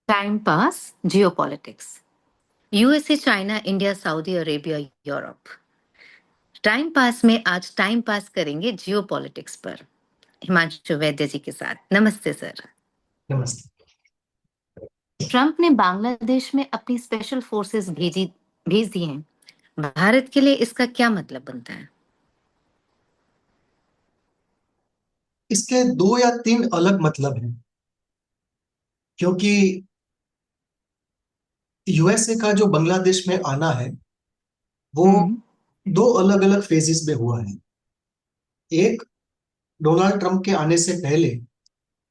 Time pass geopolitics. USA, China, India, Saudi Arabia, Europe. Time pass में आज time pass करेंगे geopolitics पर हिमांशु वैद्य जी के साथ। नमस्ते सर। नमस्ते। ट्रंप ने बांग्लादेश में अपनी स्पेशल फोर्सेस भेज दी हैं। भारत के लिए इसका क्या मतलब बनता है? इसके दो या तीन अलग मतलब हैं, क्योंकि यूएसए का जो बांग्लादेश में आना है वो हम्म। दो अलग अलग फेजेस में हुआ है। एक, डोनाल्ड ट्रंप के आने से पहले,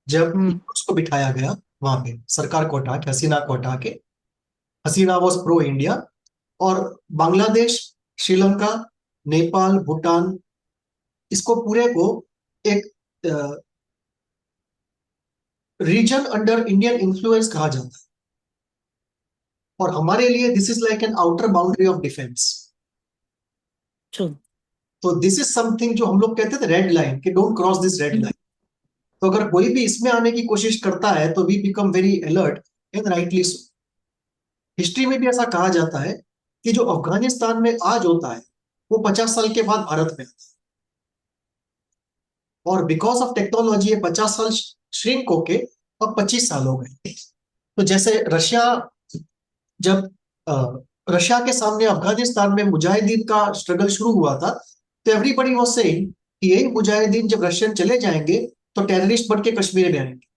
जब हम्म। उसको बिठाया गया वहां पे, सरकार को हटा के, हसीना को हटा के। हसीना वॉज प्रो इंडिया, और बांग्लादेश, श्रीलंका, नेपाल, भूटान, इसको पूरे को एक रीजन अंडर इंडियन इन्फ्लुएंस कहा जाता है। और हमारे लिए this is like an outer boundary of defence. True. तो दिस इज समथिंग जो हम लोग कहते थे रेड लाइन, कि don't cross this red line. तो अगर कोई भी इसमें आने की कोशिश करता है तो we become very alert, and rightly so. History में भी ऐसा कहा जाता है कि जो अफगानिस्तान में आज होता है वो 50 साल के बाद भारत में आता है। और बिकॉज ऑफ टेक्नोलॉजी ये 50 साल श्रिंक होके अब 25 साल हो गए। तो जैसे रशिया, जब रशिया के सामने अफगानिस्तान में मुजाहिदीन का स्ट्रगल शुरू हुआ था, तो एवरीबडी वाज सेइंग कि यही मुजाहिदीन जब रशियन चले जाएंगे तो टेररिस्ट बन के कश्मीर में आएंगे।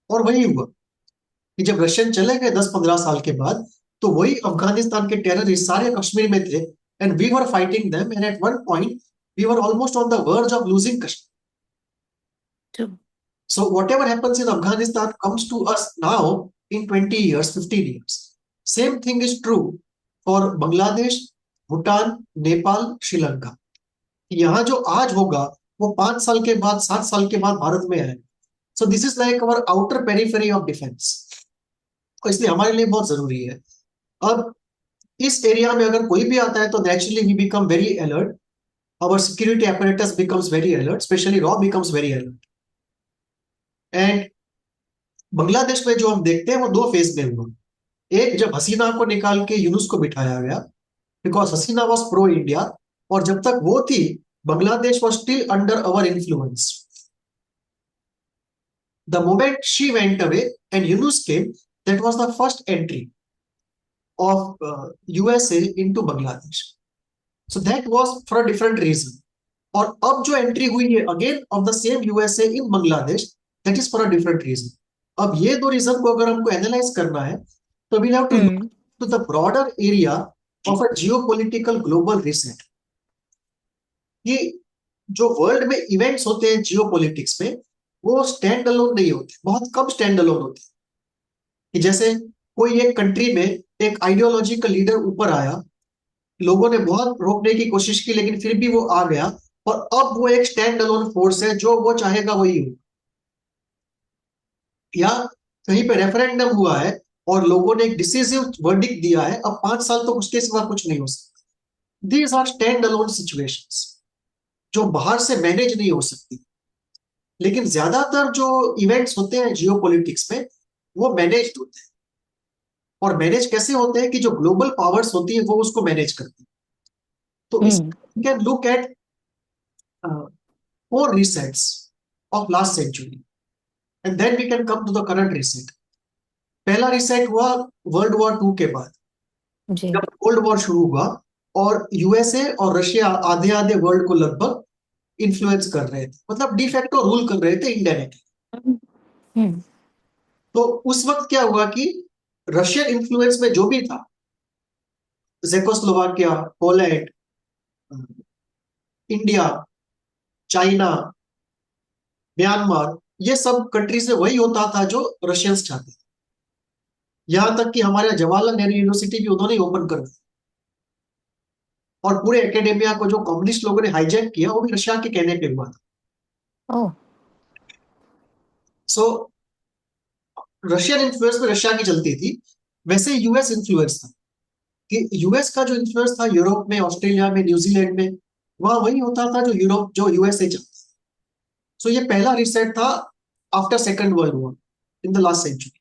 और वही हुआ कि जब रशियन चले गए 10-15 साल के बाद, तो वही अफगानिस्तान के टेररिस्ट सारे कश्मीर में थे, and we were fighting them, and at one point we were almost on the verge of losing Kashmir. True. So whatever happens in Afghanistan comes to us now in 20 years, 15 years. Same thing is true for Bangladesh, Bhutan, Nepal, Sri Lanka. यहाँ जो आज होगा वो 5 साल के बाद, 7 साल के बाद भारत में है। So this is like our outer periphery of defence. तो इसलिए हमारे लिए बहुत जरूरी है। अब इस एरिया में अगर कोई भी आता है तो naturally we become very alert, our security apparatus becomes very alert, especially raw becomes very alert. And Bangladesh में जो हम देखते हैं वो दो फेज में हुआ। एक, जब हसीना को निकाल के यूनुस को बिठाया गया, because Hasina was pro India, और जब तक वो थी Bangladesh was still under our influence. The moment she went away and Yunus came, that was the first entry of USA into Bangladesh. So that was for a different reason. और अब जो entry हुई है again of the same USA in Bangladesh, that is for a different reason. अब ये दो reason को अगर हमको एनालाइज करना है तो we have to look hmm. To the broader area of a geopolitical global reset. कि जो वर्ल्ड में इवेंट्स होते हैं जियोपॉलिटिक्स में, वो स्टैंड अलोन नहीं होते, बहुत कम स्टैंड अलोन होते हैं। कि जैसे कोई एक कंट्री में एक आइडियोलॉजिकल लीडर ऊपर आया, लोगों ने बहुत रोकने की कोशिश की लेकिन फिर भी वो आ गया, और अब वो एक स्टैंड अलोन फोर्स है, जो वो चाहेगा वही हो। या कहीं पे रेफरेंडम हुआ है और लोगों ने एक डिसिसिव वर्डिक्ट दिया है, अब 5 साल तो उसके सिवा कुछ नहीं हो सकता। These are stand alone situations जो बाहर से मैनेज नहीं हो सकती। लेकिन ज्यादातर जो इवेंट्स होते हैं जियोपॉलिटिक्स में वो मैनेज्ड होते हैं। और मैनेज कैसे होते हैं कि जो ग्लोबल पावर्स होती है वो उसको मैनेज करती है। तो इस hmm. Can look at four resets of last century, and then we can come to the current reset. पहला रिसेट हुआ वर्ल्ड वॉर 2 के बाद, जी। जब कोल्ड वॉर शुरू हुआ और यूएसए और रशिया आधे आधे वर्ल्ड को लगभग इन्फ्लुएंस कर रहे थे, मतलब डिफेक्टो रूल कर रहे थे इनडायरेक्टली। हम्म। तो उस वक्त क्या हुआ कि रशियन इन्फ्लुएंस में जो भी था, Czechoslovakia, Poland, India, China, Myanmar, ये सब कंट्री से वही होता था जो रशियंस चाहते थे। यहां तक कि हमारे जवाहरलाल नेहरू यूनिवर्सिटी भी उन्होंने ओपन कर दी, और पूरे एकेडेमिया को जो कम्युनिस्ट लोगों ने हाईजैक किया वो भी रशिया के कहने पे हुआ था। ओह। सो रशियन इन्फ्लुएंस में रशिया की चलती थी, वैसे यूएस इन्फ्लुएंस था। कि यूएस का जो इन्फ्लुएंस था यूरोप में, ऑस्ट्रेलिया में, न्यूजीलैंड में, वहां वही होता था जो यूरोप, जो यूएसए चाहता। सो ये पहला रिसेट था after second world war in the last century.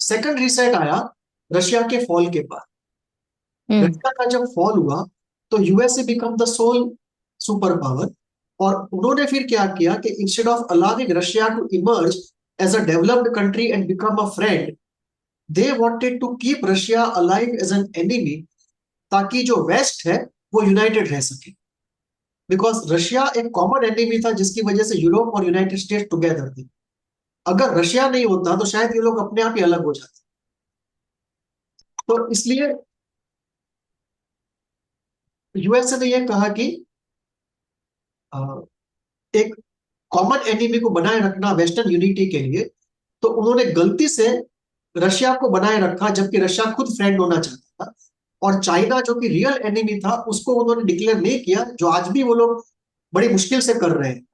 Second reset आया रशिया के फॉल के बाद। हम्म। रशिया का जब फॉल हुआ तो USA become the sole super power. और उन्होंने फिर क्या किया कि instead of allowing Russia to emerge as a developed country and become a friend, they wanted to keep Russia alive as an enemy, ताकि जो वेस्ट है वो यूनाइटेड रह सके। बिकॉज रशिया एक कॉमन एनिमी था जिसकी वजह से यूरोप और यूनाइटेड स्टेट टुगेदर थे। अगर रशिया नहीं होता तो शायद ये लोग अपने आप ही अलग हो जाते। तो इसलिए यूएसए ने यह कहा कि एक कॉमन एनिमी को बनाए रखना वेस्टर्न यूनिटी के लिए, तो उन्होंने गलती से रशिया को बनाए रखा जबकि रशिया खुद फ्रेंड होना चाहता था। और चाइना जो कि रियल एनिमी था उसको उन्होंने डिक्लेयर नहीं किया, जो आज भी वो लोग बड़ी मुश्किल से कर रहे हैं।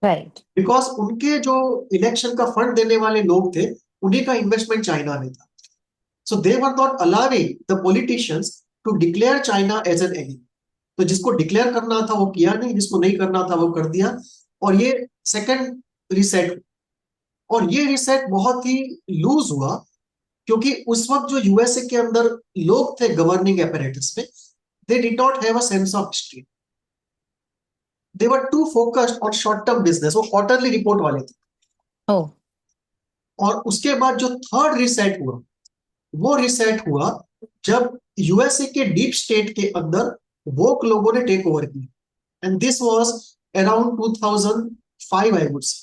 राइट। बिकॉज उनके जो इलेक्शन का फंड देने वाले लोग थे उन्हीं का इन्वेस्टमेंट चाइना में था। So they were not allowing the politicians to declare China as an enemy. तो जिसको डिक्लेयर करना था वो किया नहीं, जिसको नहीं करना था वो कर दिया। और ये सेकंड रिसेट, और ये रिसेट बहुत ही लूज हुआ क्योंकि उस वक्त जो यूएसए के अंदर लोग थे गवर्निंग apparatus में, they did not have a sense of history. They were too focused on short term business, वो क्वार्टरली रिपोर्ट वाले थे। ओ। और उसके बाद जो थर्ड रिसेट हुआ वो रिसेट हुआ जब यूएसए के डीप स्टेट के अंदर वोक लोगों ने टेक ओवर किया। And this was around 2005 I would से।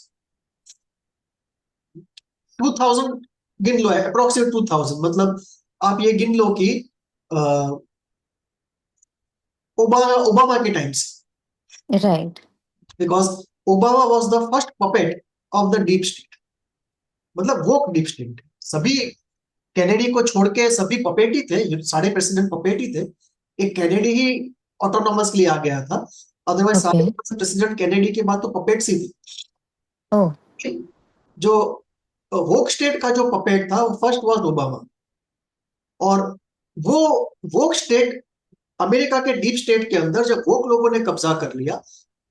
2000 गिन लो, अप्रोक्सीमेट 2000, मतलब आप ये गिन लो कि ओबामा ओबामा के टाइम से। Right. Because Obama was the first puppet of the deep state, मतलब वो डीप स्टेट सभी कैनेडी को छोड़ के सभी पपेट ही थे, सारे प्रेसिडेंट पपेट ही थे। एक कैनेडी ही ऑटोनॉमसली आ गया था, अदरवाइज ओके। सारे प्रेसिडेंट कैनेडी के बाद तो पपेट्स ही ओ। थे। जो वोक स्टेट का जो पपेट था वो फर्स्ट वाज ओबामा। और वो वोक स्टेट अमेरिका के डीप स्टेट के अंदर जब वोक लोगों ने कब्जा कर लिया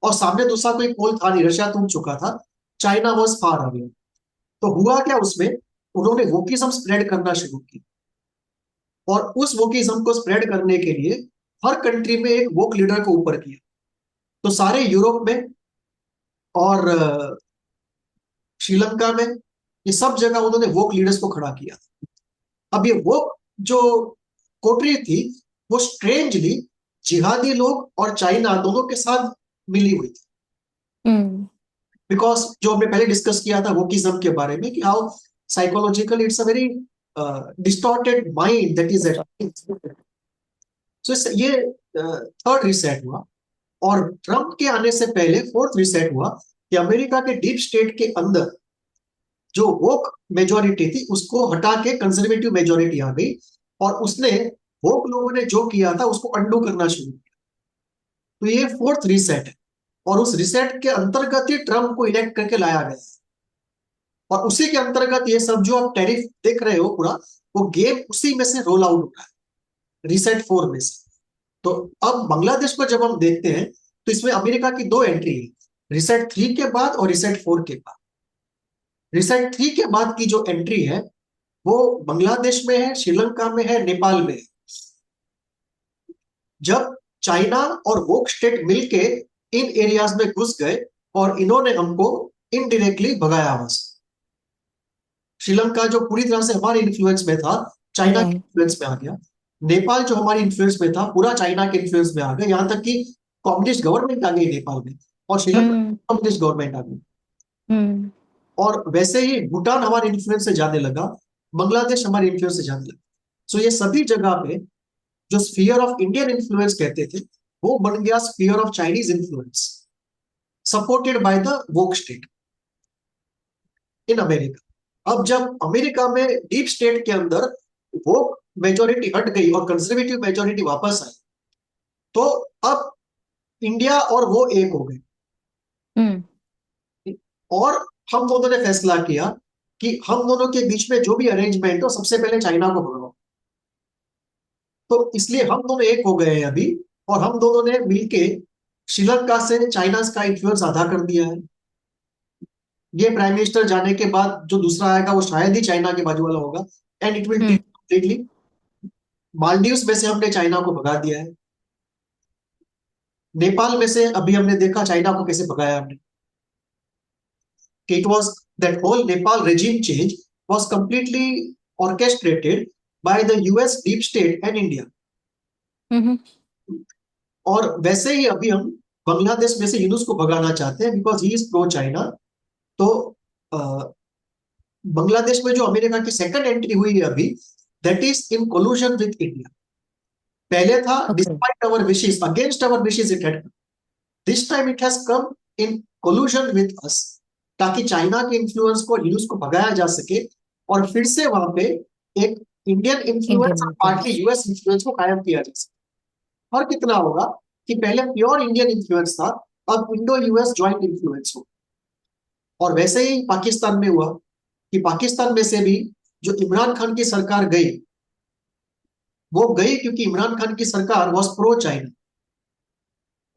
और सामने दूसरा कोई पोल था नहीं, रशिया टूट चुका था, चाइना वॉज फार अवे। तो हुआ क्या उसमें, उन्होंने वोकिज्म स्प्रेड करना शुरू किया। और उस वोकिज्म को स्प्रेड करने के लिए हर कंट्री में एक वोक लीडर को ऊपर किया। तो सारे यूरोप में और श्रीलंका में, ये सब जगह उन्होंने वोक लीडर्स को खड़ा किया। अब ये वोक जो कोटरी थी वो स्ट्रेंजली जिहादी लोग और चाइना दोनों के साथ मिली हुई थी। हम्म। बिकॉज जो हमने पहले डिस्कस किया था वोकिज्म के बारे में कि how psychologically it's a very distorted mind that is at. So ये थर्ड रिसेट हुआ। और ट्रंप के आने से पहले फोर्थ रिसेट हुआ कि अमेरिका के डीप स्टेट के अंदर जो वोक मेजोरिटी थी उसको हटा के कंजर्वेटिव मेजोरिटी आ गई। और उसने वोक लोगों ने जो किया था उसको अंडू करना शुरू किया। तो ये फोर्थ रिसेट है। और उस रिसेट के अंतर्गत ही ट्रंप को इलेक्ट करके लाया गया। और उसी के अंतर्गत ये सब जो आप टैरिफ देख रहे हो पूरा, वो गेम उसी में से रोल आउट हो रहा है, रिसेट 4 में से। तो अब बांग्लादेश को जब हम देखते हैं तो इसमें अमेरिका की दो एंट्री है, रिसेट 3 के बाद और रिसेट 4 के बाद। रिसेट 3 के बाद की जो एंट्री है वो बांग्लादेश में है, श्रीलंका में है, नेपाल में है। जब चाइना और वोक स्टेट मिलके इन एरियाज में घुस गए और इन्होंने हमको इनडायरेक्टली भगाया वहां से। श्रीलंका जो पूरी तरह से हमारे इन्फ्लुएंस में था चाइना के राइट। इन्फ्लुएंस में आ गया। नेपाल जो हमारी इन्फ्लुएंस में था पूरा चाइना के इन्फ्लुएंस में आ गया, यहाँ तक कि कम्युनिस्ट गवर्नमेंट आ गई नेपाल में, और श्रीलंका हम्म। कम्युनिस्ट गवर्नमेंट आ गई। हम्म। और वैसे ही भूटान हमारे इन्फ्लुएंस से जाने लगा, बांग्लादेश हमारे इन्फ्लुएंस से जाने लगा। सो ये सभी जगह पे जो स्फीयर ऑफ इंडियन इन्फ्लुएंस कहते थे वो बन गया sphere of Chinese influence, supported by the woke state in America. अब जब अमेरिका में डीप स्टेट के अंदर वोक मेजोरिटी हट गई और कंजर्वेटिव मेजोरिटी वापस आई, तो अब इंडिया और वो एक हो गए। हम्म। और हम दोनों ने फैसला किया कि हम दोनों के बीच में जो भी अरेंजमेंट हो सबसे पहले चाइना को भगाओ। तो इसलिए हम दोनों एक हो गए हैं अभी, और हम दोनों ने मिलके श्रीलंका से चाइना का इन्फ्लुएंस आधा कर दिया है। ये प्राइम मिनिस्टर जाने के बाद जो दूसरा आएगा वो शायद ही चाइना के बाजू वाला होगा, and it will hmm. Completely. Maldives में से हमने चाइना को भगा दिया है। नेपाल में से अभी हमने देखा चाइना को कैसे भगाया हमने। It was that whole Nepal regime change was completely orchestrated by the US deep state and India. हम्म। और वैसे ही अभी हम बांग्लादेश में से यूनुस को भगाना चाहते हैं because he is pro China. तो बांग्लादेश में जो अमेरिका की सेकंड एंट्री हुई है अभी, that is in collusion with India. पहले था okay. Despite our wishes, against our wishes it had. This time it has come in collusion with us, ताकि चाइना के इन्फ्लुएंस को यूएस को भगाया जा सके और फिर से वहां पे एक इंडियन इन्फ्लुएंस इंडियन और पार्टली इन्फ्लुएंस। यूएस इन्फ्लुएंस को कायम किया जा सके। और कितना होगा कि पहले प्योर इंडियन इन्फ्लुएंस था, अब इंडो यूएस ज्वाइंट इन्फ्लुएंस हो। और वैसे ही पाकिस्तान में हुआ कि पाकिस्तान में से भी जो इमरान खान की सरकार गई, वो गई क्योंकि इमरान खान की सरकार वॉज प्रो चाइना,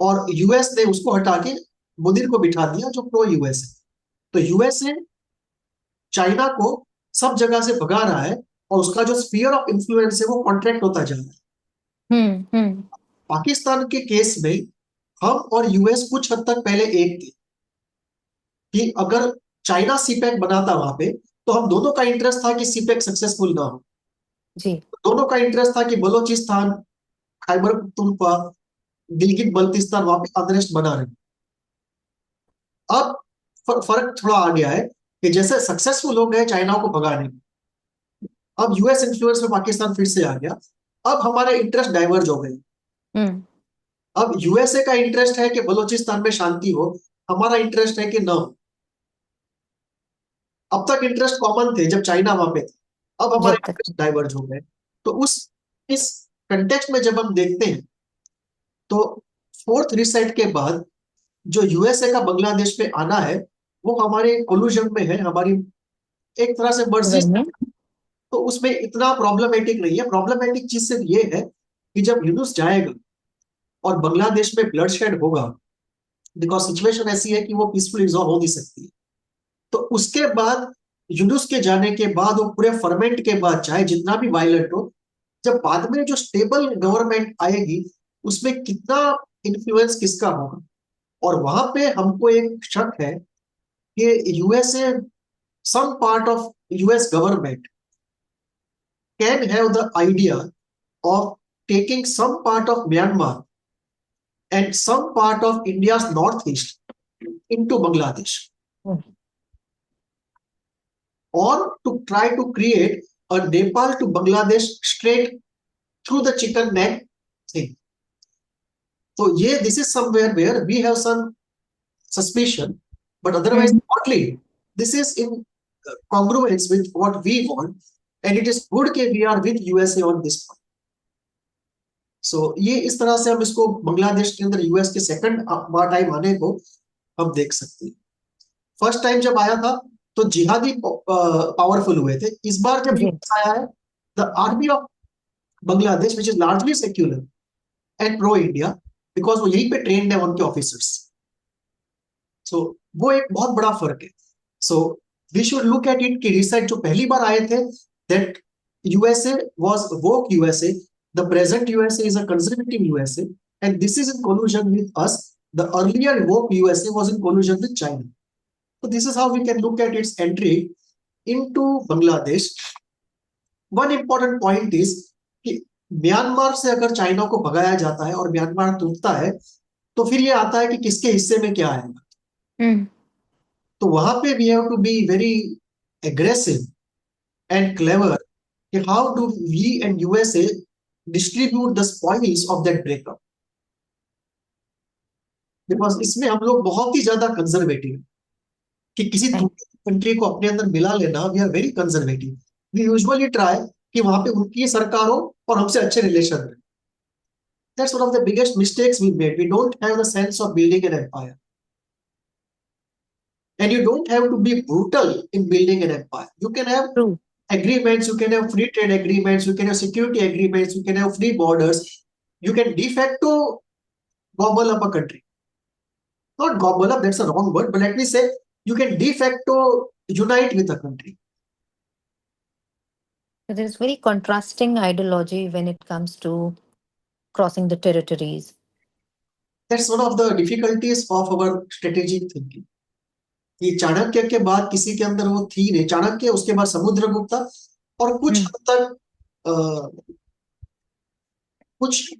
और यूएस ने उसको हटा के मुनीर को बिठा दिया जो प्रो यूएस है। तो यूएसए चाइना को सब जगह से भगा रहा है और उसका जो स्फीयर ऑफ इन्फ्लुएंस है वो कॉन्ट्रैक्ट होता जा रहा है। हम्म। पाकिस्तान के केस में हम और यूएस कुछ हद तक पहले एक थे कि अगर चाइना सीपैक बनाता वहां पे तो हम दोनों का इंटरेस्ट था कि सीपैक सक्सेसफुल ना हो। जी। दोनों का इंटरेस्ट था कि बलोचिस्तान, खैबर पख्तूनख्वा, गिलगित बल्तिस्तान वहां पे अनरेस्ट बना रहे। अब फर्क थोड़ा आ गया है कि जैसे सक्सेसफुल हो गए चाइना को भगाने में, अब यूएस इन्फ्लुएंस में पाकिस्तान फिर से आ गया। अब हमारे इंटरेस्ट डाइवर्ज हो गए। हम्म। अब यूएसए का इंटरेस्ट है कि बलूचिस्तान में शांति हो, हमारा इंटरेस्ट है कि न हो। अब तक इंटरेस्ट कॉमन थे जब चाइना वहां पे था, अब हमारे जब तक। इंटरेस्ट डाइवर्ज हो गए। तो उस इस कंटेक्स्ट में जब हम देखते हैं तो फोर्थ रीसेट के बाद जो यूएसए का बांग्लादेश पे आना है वो हमारे कोलूजन में है, हमारी एक तरह से मर्जी। वही। तो उसमें इतना प्रॉब्लमेटिक नहीं है। प्रॉब्लमेटिक चीज सिर्फ ये है कि जब यूनुस जाएगा और बांग्लादेश में ब्लड शेड होगा, बिकॉज सिचुएशन ऐसी है कि वो पीसफुल रिजॉल्व हो नहीं सकती। तो उसके बाद यूनुस के जाने के बाद वो पूरे फर्मेंट के बाद चाहे जितना भी वायलेंट हो, जब बाद में जो स्टेबल गवर्नमेंट आएगी उसमें कितना इन्फ्लुएंस किसका होगा। और वहां पे हमको एक शक है कि USA, some part of US government can have the idea of taking some part of Myanmar and some part of India's northeast into Bangladesh, or to try to create a Nepal to Bangladesh straight through the chicken neck thing. So yeah, this is somewhere where we have some suspicion, but otherwise, hmm. broadly, this is in congruence with what we want, and it is good that we are with USA on this point. सो ये इस तरह से हम इसको बांग्लादेश के अंदर US के second बार time आने को हम देख सकते हैं। फर्स्ट टाइम जब आया था तो जिहादी पावरफुल हुए थे। इस बार जब जी। यूएस आया है, the army of Bangladesh which is largely secular and pro India, because वो यहीं पे ट्रेंड है उनके ऑफिसर्स। सो वो एक बहुत बड़ा फर्क है। So we should look at it कि रिसेंट जो पहली बार आए थे, that USA was woke USA, the present USA is a conservative USA, and this is in collusion with us. The earlier woke USA was in collusion with China. So this is how we can look at its entry into Bangladesh. One important point is कि Myanmar से अगर China को भगाया जाता है और Myanmar टूटता है तो फिर ये आता है कि किसके हिस्से में क्या आएगा। हम्म। तो वहां पे we have to be very aggressive and clever कि how do we and USA distribute the spoils of that breakup, because इसमें हम लोग बहुत ही ज्यादा कंजर्वेटिव कि किसी दूसरी कंट्री को अपने अंदर मिला लेना। We are very conservative. We usually try कि वहां पे उनकी सरकार हो और हमसे अच्छे रिलेशन रहे। That's one of the biggest mistakes we made. We don't have the sense of building an empire, and you don't have to be brutal in building an empire. You can have true. agreements, you can have free trade agreements, you can have security agreements, you can have free borders, you can de facto gobble up a country. Not gobble up, that's a wrong word, but let me say you can de facto unite with a country. So there is very contrasting ideology when it comes to crossing the territories. That's one of the difficulties of our strategic thinking. कि चाणक्य के बाद किसी के अंदर वो थी नहीं, चाणक्य उसके बाद समुद्रगुप्त था, और कुछ Hmm. हद तक कुछ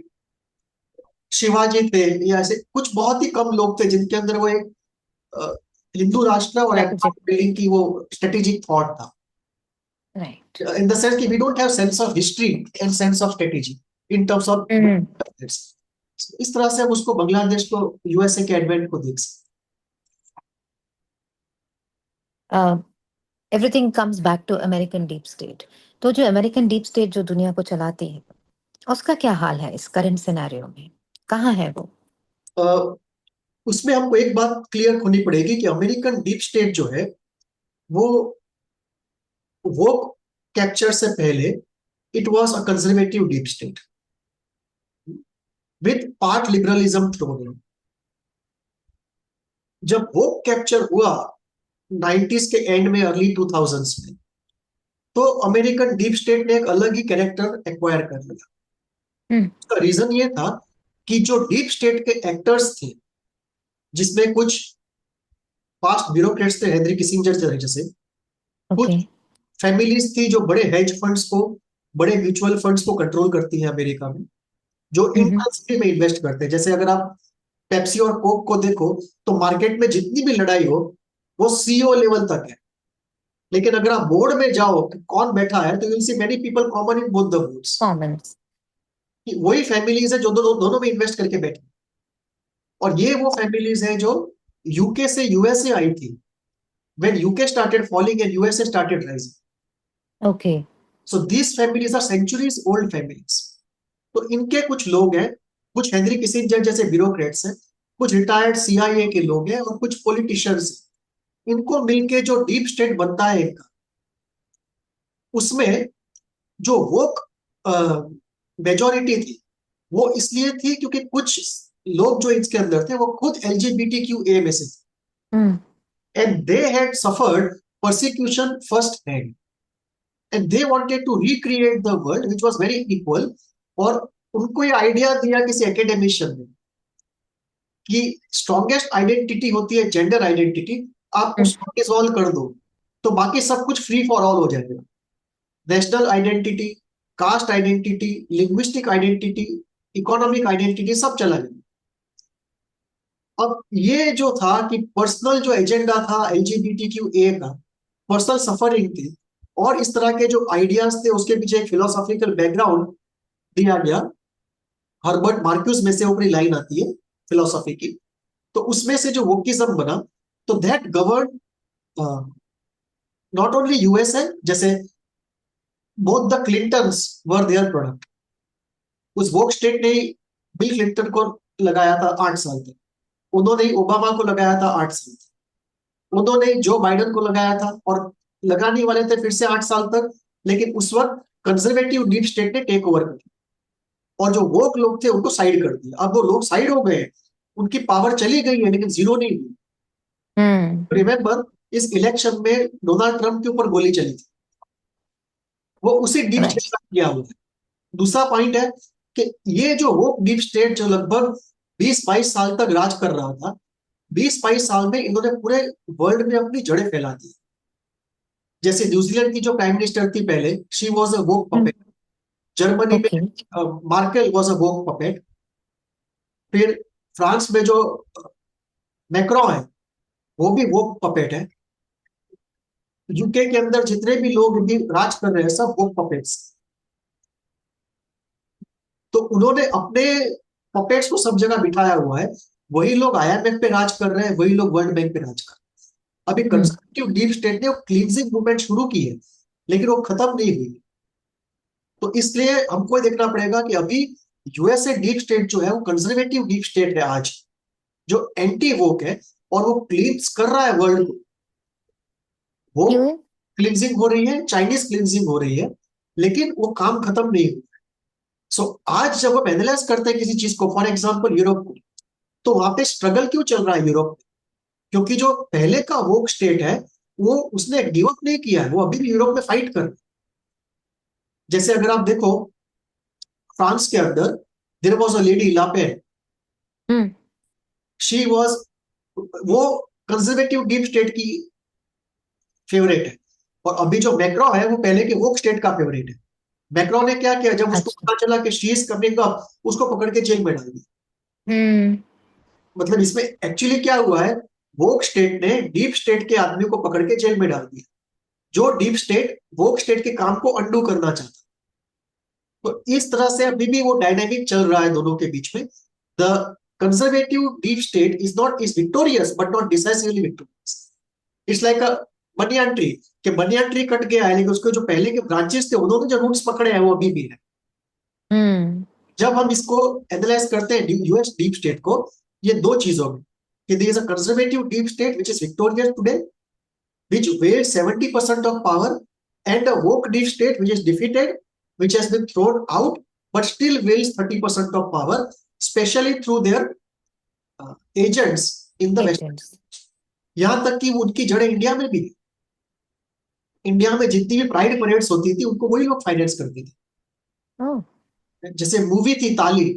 शिवाजी थे, या ऐसे कुछ बहुत ही कम लोग थे जिनके अंदर वो एक हिंदू राष्ट्र और Strategic. एम्पायर बिल्डिंग की वो स्ट्रेटेजिक थॉट था, Right. इन द सेंस कि we don't have sense of history and sense of strategy in terms of Hmm. इस तरह से हम उसको बांग्लादेश को यूएसए के एडवेंट को देख सकते Uh, everything comes back to American deep state. तो जो अमेरिकन डीप स्टेट जो दुनिया को चलाती है, उसका क्या हाल है इस करंट सिनेरियो में? कहाँ है वो? हैं। उसमें हमको एक बात क्लियर होनी पड़ेगी कि अमेरिकन डीप स्टेट जो है वो कैप्चर से पहले it was a conservative deep state with part liberalism thrown in. जब वो कैप्चर हुआ 90s के एंड में, अर्ली 2000s में, तो अमेरिकन डीप स्टेट ने एक अलग ही कैरेक्टर एक्वायर कर लिया। हम्म। उसका रीजन ये था कि जो डीप स्टेट के एक्टर्स थे, जिसमें कुछ पास्ट ब्यूरोक्रेट्स थे, हेनरी किसिंजर जैसे, कुछ ओके। फैमिलीज थी जो बड़े हेज फंड्स को, बड़े म्यूचुअल फंड्स को कंट्रोल करती हैं अमेरिका में, जो हम्म। इंडस्ट्री में इन्वेस्ट करते हैं। जैसे अगर आप पेप्सी और कोक को देखो, तो मार्केट में जितनी भी लड़ाई हो वो सीईओ लेवल तक है, लेकिन अगर आप बोर्ड में जाओ कि कौन बैठा है, तो you will see many people common in both the boards. Commons. वही फैमिलीज है जो दोनों में इन्वेस्ट करके बैठी, और ये वो फैमिलीज हैं जो यूके से यूएसए आई थी when UK started falling and USA started rising. Okay. So these families are centuries old families. तो इनके कुछ लोग हैं, कुछ हेनरी किसिंजर जैसे ब्यूरोक्रेट्स हैं, कुछ रिटायर्ड सीआईए के लोग हैं, और कुछ पॉलिटिशियंस। इनको मिलके जो डीप स्टेट बनता है इनका, उसमें जो वोक मेजोरिटी थी वो इसलिए थी क्योंकि कुछ लोग जो इसके अंदर थे वो खुद एलजीबीटीक्यूए में से थे, hmm. And they had suffered persecution first hand, and they wanted to recreate the world which was very equal। और उनको ये आइडिया दिया किसी एकेडमिशियन ने कि स्ट्रॉन्गेस्ट आइडेंटिटी होती है जेंडर आइडेंटिटी, आप उसको डिसॉल्व कर दो तो बाकी सब कुछ फ्री फॉर ऑल हो जाएगा। National identity, cast identity, linguistic identity, economic identity सब चला गया। अब ये जो था कि पर्सनल जो एजेंडा था एलजीबीटीक्यूए का, पर्सनल सफरिंग थी, और इस तरह के जो आइडियाज थे उसके पीछे एक फिलोसॉफिकल बैकग्राउंड दिया गया। हर्बर्ट मार्क्यूस में से ऊपरी लाइन आती है फिलोसॉफी की, तो उसमें से जो वोकिज्म बना, तो that govern not only USA, जैसे both the Clintons were there product. उस वोक स्टेट ने बिल क्लिंटन को लगाया था 8 साल तक, उन्होंने ओबामा को लगाया था 8 साल तक, उन्होंने जो बाइडन को लगाया था, और लगाने वाले थे फिर से 8 साल तक। लेकिन उस वक्त कंजर्वेटिव डीप स्टेट ने टेक ओवर कर दिया, और जो वोक लोग थे उनको साइड कर दिया। अब वो लोग साइड हो गए, उनकी पावर चली गई है लेकिन जीरो नहीं हुई। रिमेंबर, इस इलेक्शन में डोनाल्ड ट्रंप के ऊपर गोली चली थी, वो उसी डीप राइट। स्टेट का किया हुआ है। दूसरा पॉइंट है कि ये जो वो डीप स्टेट जो लगभग 20-22 साल तक राज कर रहा था, 20-22 साल में इन्होंने पूरे वर्ल्ड में अपनी जड़ें फैला दी। जैसे न्यूजीलैंड की जो प्राइम मिनिस्टर थी पहले, she was a woke puppet. Germany okay. में Merkel was a woke puppet. फिर फ्रांस में जो मैक्रो है वो भी वोक पपेट है। यूके के अंदर जितने भी लोग भी राज कर रहे हैं सब वोक पपेट्स। तो उन्होंने अपने पपेट्स को सब जगह बिठाया हुआ है। वही लोग आईएमएफ पे राज कर रहे हैं, वही लोग वर्ल्ड बैंक पे राज कर रहे हैं। अभी कंजर्वेटिव डीप स्टेट ने क्लींजिंग मूवमेंट शुरू की है, लेकिन वो खत्म नहीं हुई। तो इसलिए हमको देखना पड़ेगा कि अभी यूएसए डीप स्टेट जो है वो कंजर्वेटिव डीप स्टेट है आज, जो एंटी वोक है, और वो क्लींस कर रहा है वर्ल्ड को। वो क्यों? क्लींजिंग हो रही है, चाइनीज क्लींजिंग हो रही है, लेकिन वो काम खत्म नहीं हुआ। सो आज जब हम एनालाइज करते हैं किसी चीज को, फॉर एग्जाम्पल यूरोप को, तो वहां पे स्ट्रगल क्यों चल रहा है यूरोप में? क्योंकि जो पहले का वोक स्टेट है वो उसने गिव अप नहीं किया है, वो अभी भी यूरोप में फाइट कर रहा है। जैसे अगर आप देखो फ्रांस के अंदर there was a lady Le Pen, hmm. She was, वो कंजर्वेटिव डीप स्टेट की फेवरेट है। और अभी जो मैक्रो है वो पहले के वोक स्टेट का फेवरेट है। मैक्रो ने क्या किया, जब उसको अच्छा। पता चला कि शी इज कमिंग अप, उसको पकड़ के जेल में डाल दिया। हम्म। मतलब इसमें एक्चुअली क्या हुआ है, वोक स्टेट ने डीप स्टेट के आदमी को पकड़ के जेल में डाल दिया, जो डीप स्टेट वोक स्टेट के काम को अंडू करना चाहता। तो इस तरह से अभी भी वो डायनामिक चल रहा है दोनों के बीच में। The conservative deep state is victorious but not decisively victorious. It's like a banyan tree, कि बनियान ट्री कट गया है लेकिन उसके जो पहले के ब्रांचेस थे उन्होंने जो रूट्स पकड़े हैं वो अभी भी है। हम्म। जब हम इसको एनालाइज करते हैं यूएस डीप स्टेट को, ये दो चीजों में, कि there is a conservative deep state which is victorious today, which wields 70% of power, and a woke deep state which is defeated, which has been thrown out, but still wields 30% of power, especially through their agents in the West. Agents. यहाँ तक कि उनकी जड़ें India में भी, India में जितनी भी प्राइड परेड्स होती थी उनको वही लोग फाइनेंस करते ओह। थे। जैसे मूवी थी ताली,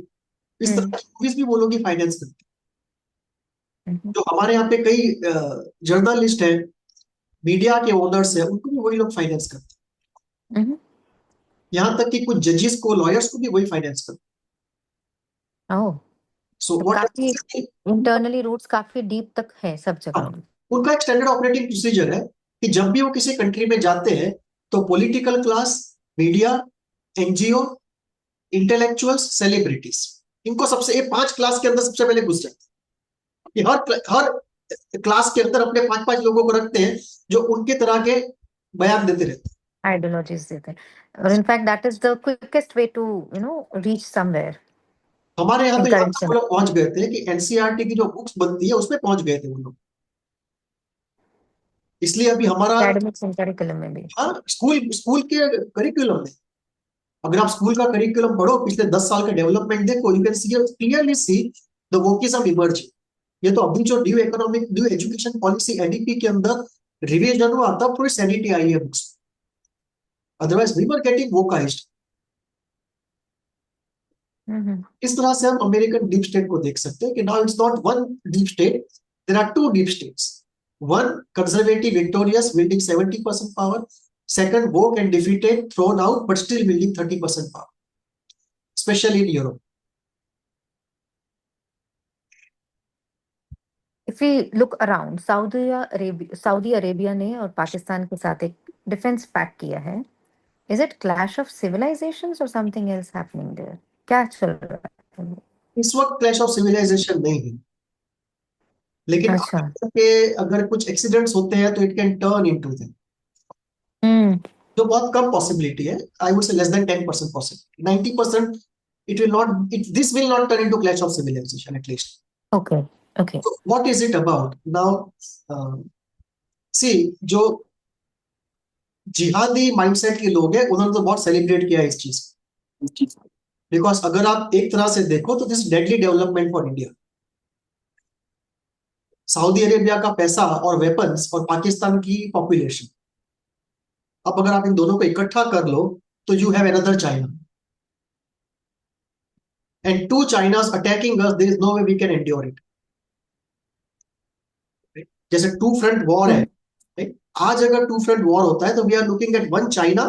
इस तरह हम्म। की मूवीज भी वो लोग ही फाइनेंस करते। हम्म। जो हमारे यहाँ पे कई जर्नलिस्ट हैं, मीडिया के ओनर्स हैं, उनको भी वही लोग फाइनेंस करते। हम्म। यहाँ तक कि कुछ जजेस को, लॉयर्स को भी वही फाइनेंस करते। ओह। सो तो व्हाट काफी इंटरनली रूट्स काफी डीप तक है सब हाँ, जगह। उनका एक स्टैंडर्ड ऑपरेटिंग प्रोसीजर है कि जब भी वो किसी कंट्री में जाते हैं तो political class, media, NGO, intellectuals, celebrities, इनको सबसे, ये पांच क्लास के अंदर सबसे पहले घुस जाते हैं। कि हर हर क्लास के अंदर अपने पांच पांच लोगों को रखते हैं जो उनके तरह के बयान देते रहते आइडियोलॉजीज देते हैं, और in fact that is the quickest way to reach somewhere हैं। हमारे यहाँ इन तो यहाँ करंट तक वो लोग पहुंच गए थे कि एनसीईआरटी की जो बुक्स बनती है उसमें पहुंच गए थे वो लोग। इसलिए अभी हमारा, एकेडमिक्स एंड करिकुलम में भी। हाँ, स्कूल स्कूल के करिकुलम में, अगर आप स्कूल का करिकुलम पढ़ो, पिछले 10 साल का डेवलपमेंट देखो, you can see clearly see the wokism emerging. ये तो अभी जो new economic, new education policy ADP के अंदर रिवीजन हुआ तब थोड़ी सैनिटी आई है books, otherwise we were getting wokeised. Hmm. इस तरह से हम अमेरिकन डीप स्टेट को देख सकते हैं कि now it's not one deep state, there are two deep states. One conservative victorious wielding 70% power, second woke and defeated, thrown out but still wielding 30% power, especially in Europe. If we look around, Saudi Arabia ने और पाकिस्तान के साथ एक defence pact किया है। Is it clash of civilisations और something else happening there? क्या चल रहा है? इस वक्त क्लैश ऑफ सिविलाइजेशन नहीं है, लेकिन अच्छा। के अगर कुछ एक्सीडेंट्स होते हैं तो it can turn into them, hmm. जो बहुत कम पॉसिबिलिटी है। I would say less than 10% possibility, 90% it will not, it this will not turn into clash of civilisation at least. Okay. Okay. So what is it about now? See, जो जिहादी mindset के लोग हैं उन्होंने तो बहुत सेलिब्रेट किया है इस चीज, बिकॉज अगर आप एक तरह से देखो तो this deadly development for India. Saudi Arabia का पैसा और वेपन्स और पाकिस्तान की पॉपुलेशन, अब अगर आप इन दोनों को इकट्ठा कर लो तो you have another China, and two Chinas attacking us, there is no way we can endure it. जैसे टू फ्रंट वॉर है, right? आज अगर टू फ्रंट वॉर होता है तो we are looking at one China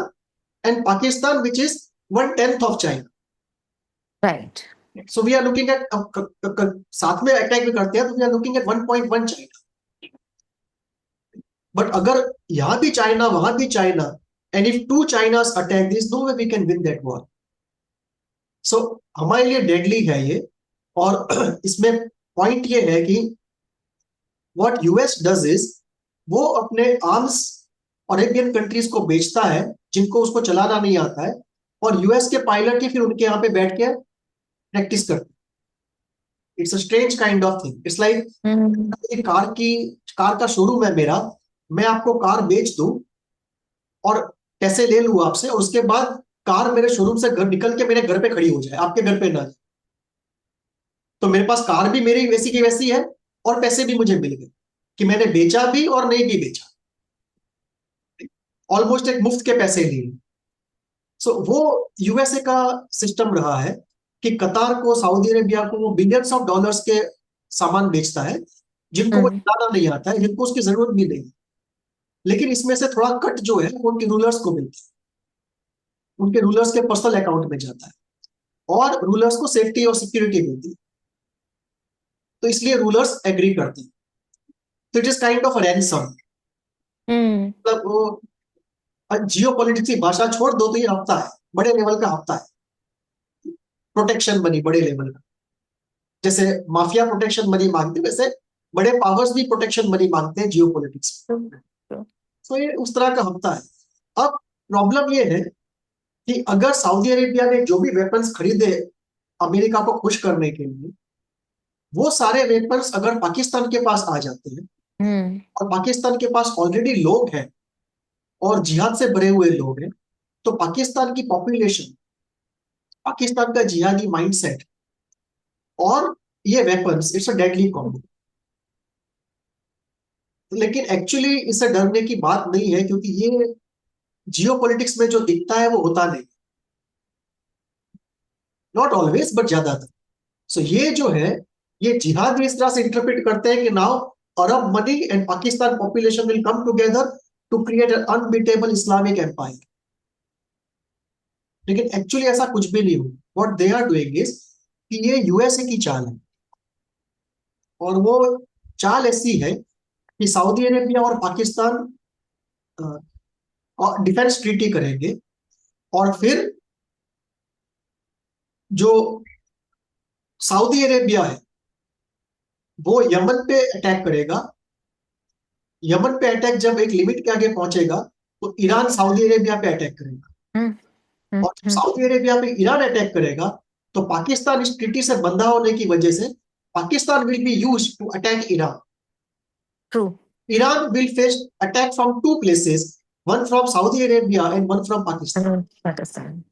and Pakistan which is 1/10 of China. Right. So we are looking at, साथ में attack भी करते हैं तो we are looking at 1.1 China. But अगर यहां भी चाइना वहां भी China, and if two Chinas attack, this no way we can win that war. So हमारे लिए डेडली है ये। और इसमें पॉइंट ये है कि व्हाट यूएस डज इज, वो अपने आर्म्स अरेबियन कंट्रीज को बेचता है जिनको उसको चलाना नहीं आता है, और यूएस के पायलट ही फिर उनके यहाँ पे बैठ के प्रैक्टिस करते हैं। It's a strange kind of thing. It's like hmm. Car का शोरूम है मेरा, मैं आपको कार बेच दूं और पैसे ले लूं आपसे, और उसके बाद कार मेरे शोरूम से घर निकल के मेरे घर पे खड़ी हो जाए, आपके घर पे ना जाए, तो मेरे पास कार भी मेरी वैसी की वैसी है और पैसे भी मुझे मिल गए। कि मैंने बेचा भी और नहीं भी बेचा, ऑलमोस्ट एक मुफ्त के पैसे लिए। सो वो यूएसए का सिस्टम रहा है कि कतार को, सऊदी अरेबिया को वो बिलियंस ऑफ डॉलर्स के सामान बेचता है जिनको वो हम्म चलाना नहीं आता है, जिनको उसकी जरूरत भी नहीं है। लेकिन इसमें से थोड़ा कट जो है वो उनके रूलर्स को मिलता है, उनके रूलर्स के पर्सनल अकाउंट में जाता है, और रूलर्स को सेफ्टी और सिक्योरिटी मिलती है, तो इसलिए रूलर्स एग्री करते हैं। तो it is kind of ransom. Hmm मतलब वो जियो पॉलिटिक्स की भाषा छोड़ दो तो ये हफ्ता है, बड़े लेवल का हफ्ता है, प्रोटेक्शन मनी बड़े लेवल का। जैसे माफिया प्रोटेक्शन मनी मांगते हैं, वैसे बड़े पावर्स भी प्रोटेक्शन मनी मांगते हैं जियो पॉलिटिक्स। तो ये उस तरह का हफ्ता है। अब प्रॉब्लम ये है कि अगर सऊदी अरेबिया ने जो भी वेपन्स खरीदे अमेरिका को खुश करने के लिए, वो सारे वेपन्स अगर पाकिस्तान के पास आ जाते हैं, हम्म और पाकिस्तान के पास ऑलरेडी लोग हैं और जिहाद से भरे हुए लोग हैं, तो पाकिस्तान की पॉपुलेशन, पाकिस्तान का जिहादी माइंडसेट और ये weapons, it's a deadly combo. लेकिन एक्चुअली इससे डरने की बात नहीं है, क्योंकि ये जियो पॉलिटिक्स में जो दिखता है वो होता नहीं, नॉट ऑलवेज बट ज्यादातर। सो ये जो है, ये जिहाद इस तरह से इंटरप्रेट करते हैं कि now Arab money and Pakistan population will come together to create an unbeatable Islamic empire. लेकिन एक्चुअली ऐसा कुछ भी नहीं हुआ। What they are doing is कि ये यूएसए की चाल है, और वो चाल ऐसी है कि सऊदी अरेबिया और पाकिस्तान डिफेंस ट्रीटी करेंगे, और फिर जो सऊदी अरेबिया है वो यमन पे अटैक करेगा। यमन पे अटैक जब एक लिमिट के आगे पहुंचेगा, तो ईरान सऊदी अरेबिया पे अटैक करेगा, हम्म और जब सऊदी अरेबिया पे ईरान अटैक करेगा, तो पाकिस्तान इस ट्रीटी से बंधा होने की वजह से Pakistan will be used to attack Iran. True Iran will face attack from two places, one from Saudi Arabia and one from Pakistan. Pakistan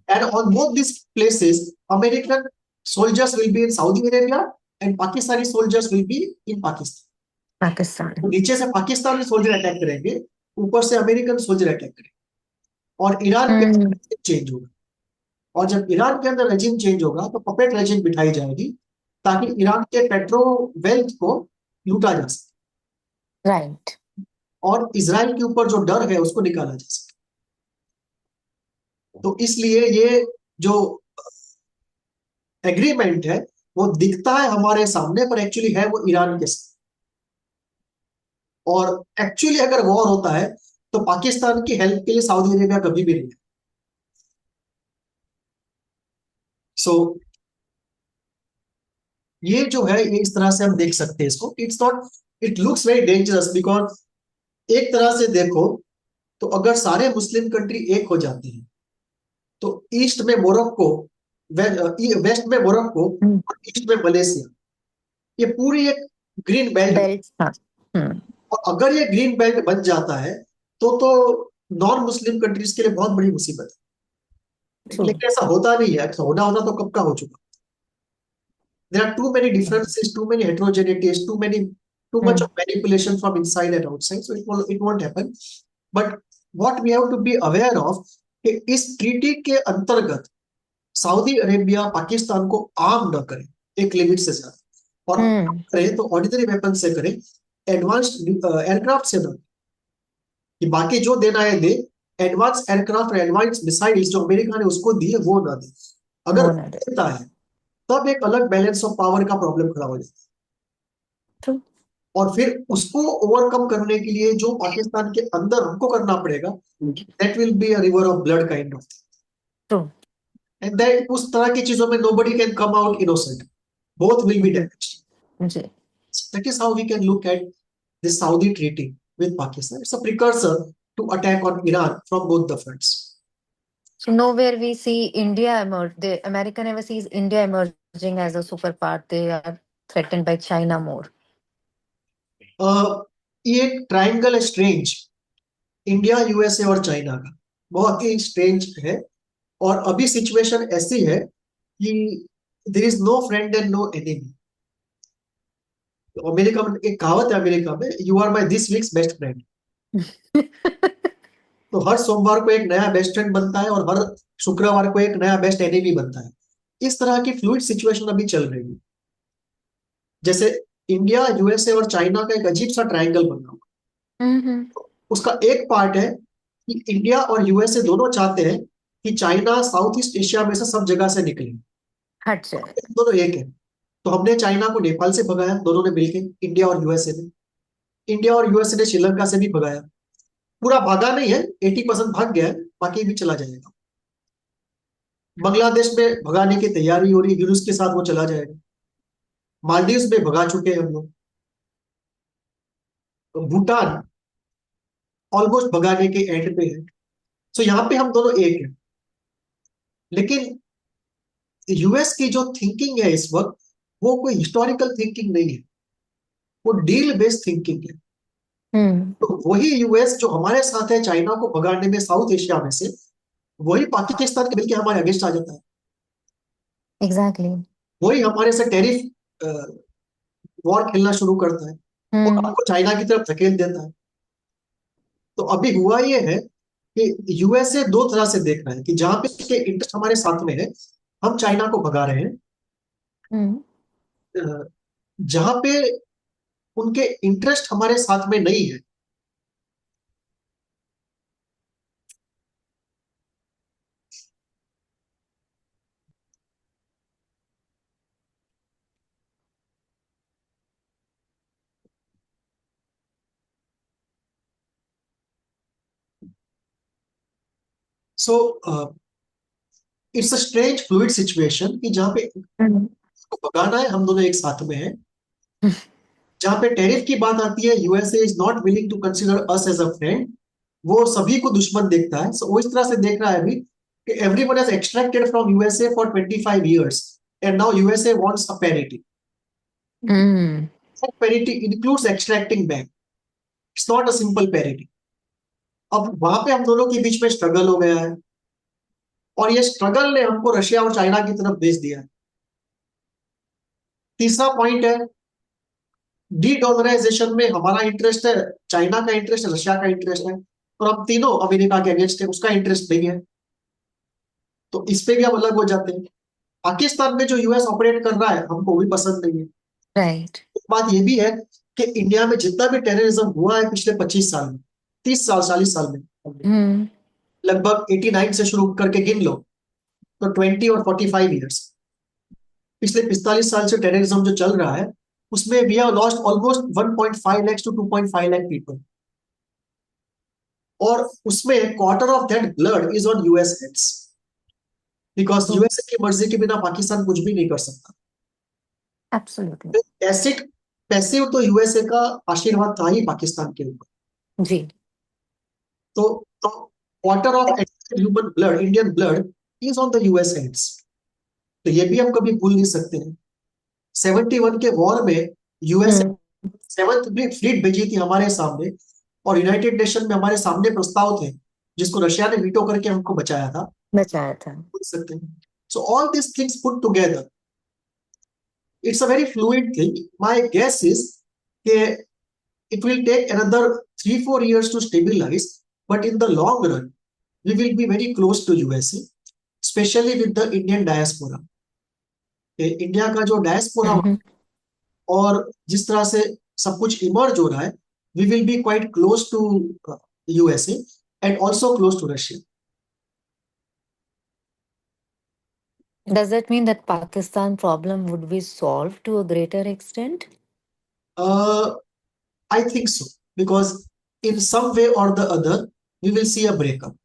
And on both these places, American soldiers will be in Saudi Arabia and Pakistani soldiers will be in Pakistan. Pakistan तो नीचे से Pakistani soldier attack करेंगे, ऊपर से American soldier attack करेंगे, और Iran के हम्म अंदर चेंज होगा। और जब ईरान के अंदर रेजिम चेंज होगा, तो पपेट रेजिम बिठाई जाएगी, ताकि ईरान के पेट्रो वेल्थ को लूटा जा सके, राइट और इसराइल के ऊपर जो डर है उसको निकाला जा सके। तो इसलिए ये जो एग्रीमेंट है वो दिखता है हमारे सामने, पर एक्चुअली है वो ईरान के साथ। और एक्चुअली अगर वॉर होता है तो पाकिस्तान की हेल्प के लिए सऊदी अरेबिया कभी भी नहीं है। सो ये जो है, ये इस तरह से हम देख सकते हैं इसको। It's not, it looks very dangerous, because एक तरह से देखो तो अगर सारे मुस्लिम कंट्री एक हो जाते हैं, तो ईस्ट में मोरक्को, वेस्ट में मोरक्को, और ईस्ट में मलेशिया, ये पूरी एक ग्रीन बेल्ट। बेल्ट था और अगर ये ग्रीन बेल्ट बन जाता है तो नॉन मुस्लिम कंट्रीज के लिए बहुत बड़ी मुसीबत है। ट्रू लेकिन ऐसा होता नहीं है, ऐसा होना होता तो कब का हो चुका। There are too many differences, too many heterogeneities, too much of manipulation from inside and outside, so it won't happen. But what we have to be aware of कि इस ट्रीटी के अंतर्गत सऊदी अरेबिया पाकिस्तान को arm न करे एक limit से ज्यादा, और करे तो ऑर्डिनरी वेपन से करे, एडवांस्ड एयरक्राफ्ट से न, कि बाकी जो देना है दे, एडवांस एयरक्राफ्ट और एडवांस मिसाइल्स जो अमेरिका ने उसको दिए वो ना दे। अगर वो ना दे देता है तब एक अलग बैलेंस ऑफ पावर का प्रॉब्लम खड़ा हो जाता है। ट्रू और फिर उसको ओवरकम करने के लिए जो पाकिस्तान के अंदर हमको करना पड़ेगा, that will be a river of blood kind of, true and that उस तरह की चीजों में nobody can come out innocent, both will be damaged. जी That is how we can look at this Saudi treaty with Pakistan. It's a precursor to attack on Iran from both the fronts. so nowhere we see India emerge. The America never sees India emerging as a superpower. They are threatened by China more. ये triangle है strange, India, USA और China का, बहुत ही strange है। और अभी situation ऐसी है कि there is no friend and no enemy. America में एक कहावत है, अमेरिका में, you are my this week's best friend. तो हर सोमवार को एक नया बेस्ट फ्रेंड बनता है और हर शुक्रवार को एक नया बेस्ट एनिमी बनता है। इस तरह की फ्लूइड सिचुएशन अभी चल रही है। जैसे इंडिया, यूएसए और चाइना का एक अजीब सा ट्रायंगल बना हुआ हम्म। है। उसका एक पार्ट है कि इंडिया और यूएसए दोनों चाहते हैं कि चाइना साउथ ईस्ट एशिया में से सब जगह से निकले, हट जाए। दोनों एक है। तो हमने चाइना को नेपाल से भगाया, दोनों ने मिलकर, इंडिया और यूएसए ने। इंडिया और यूएसए ने श्रीलंका से भी भगाया। पूरा भागा नहीं है, 80% भाग गया है, बाकी भी चला जाएगा। बांग्लादेश में भगाने की तैयारी हो रही है, यूनुस के साथ वो चला जाएगा। मालदीव में भगा चुके हैं हम लोग। तो भूटान ऑलमोस्ट भगाने के एंड पे है। सो यहाँ पे हम दोनों एक है। लेकिन यूएस की जो थिंकिंग है इस वक्त, वो कोई हिस्टोरिकल थिंकिंग नहीं है, वो डील बेस्ड थिंकिंग है। हम्म। तो वही यूएस जो हमारे साथ है चाइना को भगाने में साउथ एशिया में से, वही पाकिस्तान के मिलकर हमारे अगेंस्ट आ जाता है। एग्जैक्टली। वही हमारे से टैरिफ वॉर खेलना शुरू करता है और हम्म। आपको चाइना की तरफ धकेल देता है। तो अभी हुआ ये है कि यूएसए दो तरह से देख रहा है कि जहां पे उसके इंटरेस्ट हमारे साथ में है, हम चाइना को भगा रहे हैं। हम्म। अ, जहां पे उनके इंटरेस्ट हमारे साथ में नहीं है। So it's a strange fluid situation कि जहां पे हम्म। भगाना है, हम दोनों एक साथ में हैं। जहां पे टैरिफ की बात आती है, USA is not willing to consider us as a friend. वो सभी को दुश्मन देखता है। सो वो इस तरह से देख रहा है अभी कि everyone has extracted from USA for 25 years and now USA wants a parity. Hmm. Parity includes extracting back. It's not a simple parity. अब वहां पे हम दोनों के बीच में स्ट्रगल हो गया है, और ये स्ट्रगल ने हमको रशिया और चाइना की तरफ भेज दिया है। तीसरा पॉइंट है, डी डॉलराइजेशन में हमारा इंटरेस्ट है, चाइना का इंटरेस्ट है, रशिया का इंटरेस्ट है, और हम तीनों अमेरिका के अगेंस्ट है, उसका इंटरेस्ट नहीं है। तो इस पे भी हम अलग हो जाते हैं। पाकिस्तान में जो यूएस ऑपरेट कर रहा है, हमको भी पसंद नहीं है। राइट। एक बात ये भी है कि इंडिया में जितना भी टेररिज्म हुआ है पिछले 25 साल में, 30 साल, 40 साल में, हम्म। लगभग 89 से शुरू करके गिन लो तो 20 और 45 years, पिछले 45 साल से टेररिज्म जो चल रहा है, उसमें we have lost almost 1.5 lakhs to 2.5 lakh people. और उसमें quarter of that blood is on US heads, because USA की मर्जी के बिना पाकिस्तान कुछ भी नहीं कर सकता। एब्सोल्युटली। एसिड पैसिव तो यूएसए का आशीर्वाद था ही पाकिस्तान के ऊपर। जी। तो quarter of human blood, Indian blood, is on the US heads. तो ये भी हम कभी भूल नहीं सकते हैं। 71 के वॉर में यूएस हम्म। सेवंथ फ्लीट भेजी थी हमारे सामने, और यूनाइटेड नेशन में हमारे सामने प्रस्ताव थे जिसको रशिया ने वीटो करके हमको बचाया था। बचाया था। बोल सकते हैं। So all this things put together, it's a very fluid thing. My guess is कि it will take another 3-4 years to stabilize, but in the long run we will be very close to USA, especially with the Indian diaspora। India का जो diaspora हम्म। और जिस तरह से सब कुछ emerge हो रहा है, we will be quite close to USA and also close to Russia. Does that mean that Pakistan problem would be solved to a greater extent? I think so, because in some way or the other we will see a breakup,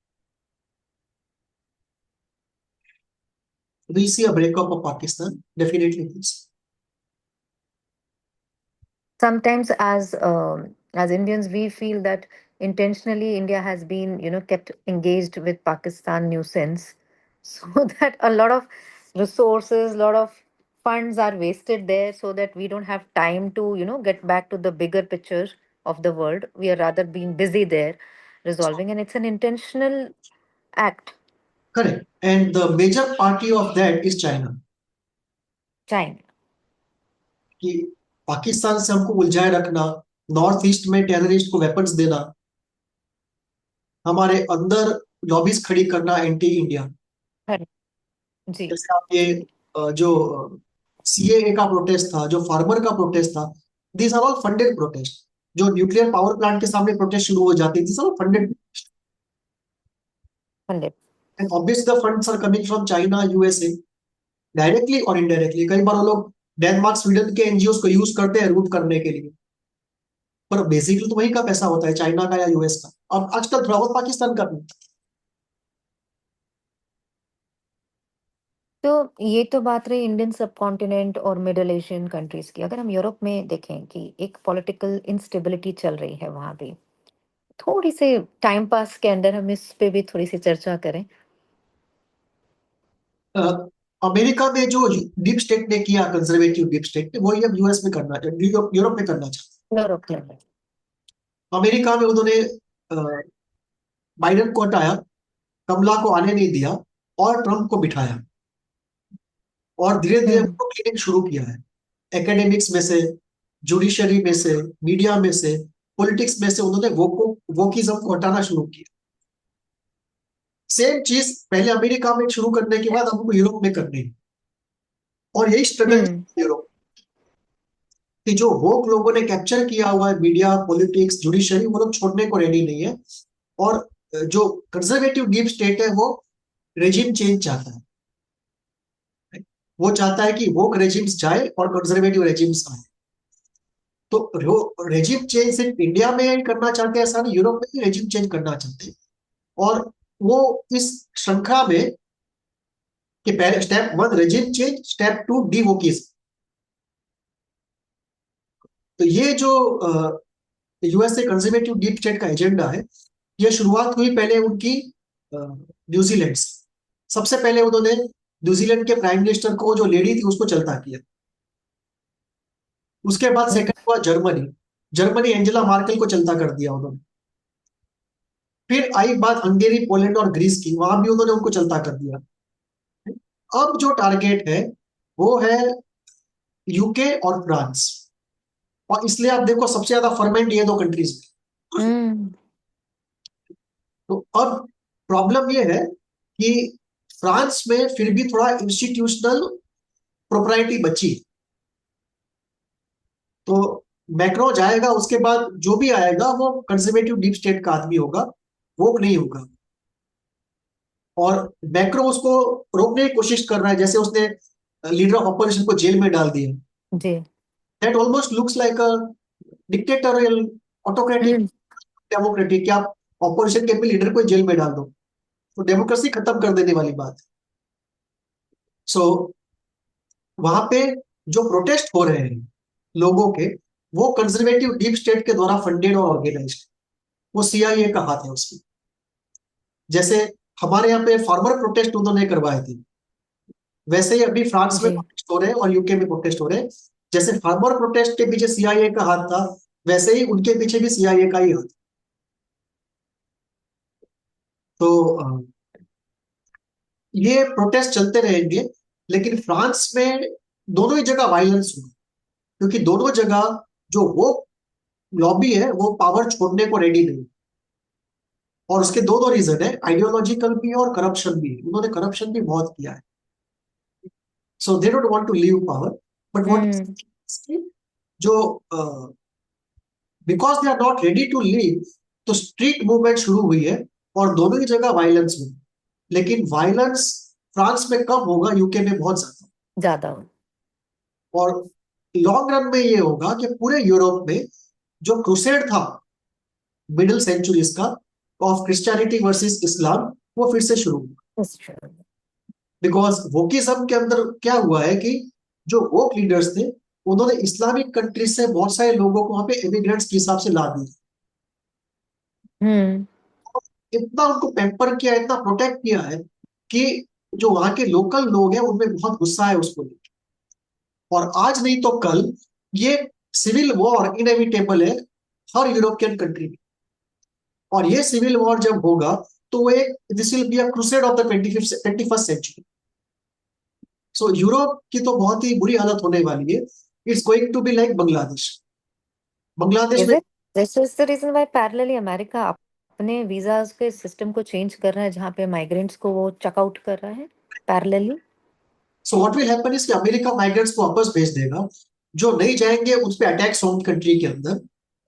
we'll see a breakup of Pakistan, definitely this। Sometimes as Indians we feel that intentionally India has been, kept engaged with Pakistan nuisance, so that a lot of resources, a lot of funds are wasted there, so that we don't have time to, get back to the bigger picture of the world. We are rather being busy there resolving, and it's an intentional act. Correct, and the major party of that is China। China. कि पाकिस्तान से हमको उलझाए रखना, north east में terrorist को weapons देना, हमारे अंदर lobbies खड़ी करना एंटी इंडिया। अरे, जी। जैसे आप ये जो सीएए का प्रोटेस्ट था, जो फार्मर का प्रोटेस्ट था, these are all funded protest. जो न्यूक्लियर पावर प्लांट के सामने प्रोटेस्ट शुरू हो जाती है, दीज आर फंडेड। पंडित। And obviously the funds are coming from China, USA, directly और इनडायरेक्टली। कई बार वो लोग डेनमार्क स्वीडन के एनजीओ को यूज करते हैं रूट करने के लिए, पर बेसिकली तो वही का पैसा होता है, चाइना का या यूएस का। अब आजकल थोड़ा बहुत पाकिस्तान का भी। तो ये तो बात रही इंडियन सब कॉन्टिनेंट और मिडल एशियन कंट्रीज की। अगर हम यूरोप में देखें कि एक पॉलिटिकल इंस्टेबिलिटी चल रही है वहां भी, थोड़ी से टाइम पास के अंदर हम इस पे भी थोड़ी सी चर्चा करें। अ, अमेरिका में जो डीप स्टेट ने किया, कंजर्वेटिव डीप स्टेट ने, वही अब यूएस में करना चाहते, यूरोप में करना चाहते यूरोप में। हैं। अमेरिका में उन्होंने बाइडेन को हटाया, कमला को आने नहीं दिया, और ट्रंप को बिठाया, और धीरे धीरे हम्म। उनको क्लीनिंग शुरू किया है। एकेडमिक्स में से, जुडिशरी में से, मीडिया में से, पॉलिटिक्स में से उन्होंने वोकिज्म को हटाना शुरू किया। सेम चीज पहले अमेरिका में शुरू करने के बाद अब उनको यूरोप में करनी है। और यही स्ट्रगल हम्म। यूरोप कि जो वोक लोगों ने कैप्चर किया हुआ है, मीडिया, पॉलिटिक्स, जुडिशरी, वो लोग छोड़ने को रेडी नहीं है। और जो कंजर्वेटिव डीप स्टेट है वो रेजिम चेंज चाहता है। वो चाहता है कि वोक रेजिम्स जाए और कंजर्वेटिव रेजिम्स आए। तो रेजिम चेंज सिर्फ इंडिया में ही करना चाहते हैं ऐसा नहीं, यूरोप में भी रेजिम चेंज करना चाहते हैं। और वो इस श्रृंखला में कि पहले step one regime change, step two dewokism. तो ये जो यूएसए कंजर्वेटिव डीप स्टेट का एजेंडा है, ये शुरुआत हुई पहले उनकी न्यूजीलैंड से। सबसे पहले उन्होंने न्यूजीलैंड के प्राइम मिनिस्टर को, जो लेडी थी, उसको चलता किया। उसके बाद हम्म। सेकंड हुआ जर्मनी। जर्मनी एंजेला मार्केल को चलता कर दिया उन्होंने। फिर आई बात हंगेरी, पोलैंड और ग्रीस की, वहां भी उन्होंने उनको चलता कर दिया। अब जो टारगेट है वो है यूके और फ्रांस। और इसलिए आप देखो सबसे ज्यादा फर्मेंट ये दो कंट्रीज में। हम्म। तो अब प्रॉब्लम ये है कि फ्रांस में फिर भी थोड़ा इंस्टीट्यूशनल प्रोप्राइटी बची। तो मैक्रो जाएगा, उसके बाद जो भी आएगा वो कंजर्वेटिव डीप स्टेट का आदमी होगा, वो नहीं होगा। और मैक्रो उसको रोकने की कोशिश कर रहा है, जैसे उसने लीडर ऑफ अपोजिशन को जेल में डाल दिया। जी। That almost looks like a dictatorial, autocratic, hmm. Democratic. क्या आप ऑपोजिशन के भी लीडर को जेल में डाल दो, तो डेमोक्रेसी खत्म कर देने वाली बात। सो वहां पे जो प्रोटेस्ट हो रहे हैं लोगों के, वो कंजर्वेटिव डीप स्टेट के द्वारा फंडेड और ऑर्गेनाइज्ड। वो सीआईए का हाथ है उसमें। जैसे हमारे यहाँ पे फार्मर प्रोटेस्ट उन्होंने करवाए थे, वैसे ही अभी फ्रांस में जी। प्रोटेस्ट हो रहे हैं और यूके में प्रोटेस्ट हो रहे हैं। जैसे फार्मर प्रोटेस्ट के पीछे सीआईए का हाथ था, वैसे ही उनके पीछे भी सीआईए का ही हाथ। तो ये प्रोटेस्ट चलते रहेंगे। लेकिन फ्रांस में दोनों ही जगह वायलेंस हुआ, क्योंकि दोनों जगह जो वो लॉबी है वो पावर छोड़ने को रेडी नहीं। और उसके दो दो रीजन है, आइडियोलॉजिकल भी और करप्शन भी। उन्होंने करप्शन भी बहुत किया है। So they don't want to leave power, but hmm. What जो because they are not ready to leave, तो स्ट्रीट मूवमेंट शुरू हुई है और दोनों ही जगह वायलेंस हुई। लेकिन वायलेंस फ्रांस में कम होगा, यूके में बहुत ज्यादा। ज्यादा। और लॉन्ग रन में ये होगा कि पूरे यूरोप में जो क्रूसेड था मिडिल सेंचुरीज का, ऑफ क्रिश्चियनिटी वर्सेस इस्लाम, वो फिर से शुरू हुआ। अच्छा। बिकॉज वोकिज्म के अंदर क्या हुआ है कि जो वोक लीडर्स थे, उन्होंने इस्लामिक कंट्रीज से बहुत सारे लोगों को वहां पे इमिग्रेंट्स के हिसाब से ला दिया। हम्म। इतना उनको पेम्पर किया, इतना प्रोटेक्ट किया है कि जो वहां के लोकल लोग हैं उनमें बहुत गुस्सा है उसको लेकर। और आज नहीं तो कल ये सिविल वॉर इनएविटेबल है हर यूरोपियन कंट्री में। और ये सिविल वॉर जब होगा तो वो एक this will be a crusade of the 21st century. So Europe की तो बहुत ही बुरी हालत होने वाली है। It's going to be like Bangladesh. Bangladesh is में it? This is the reason why parallelly America अपने वीजास के सिस्टम को चेंज कर रहा है, जहाँ पे माइग्रेंट्स को वो चेक आउट कर रहा है parallelly. So what will happen is कि अमेरिका माइग्रेंट्स को वापस भेज देगा, जो नहीं जाएंगे उस पर अटैक्स होम कंट्री के अंदर,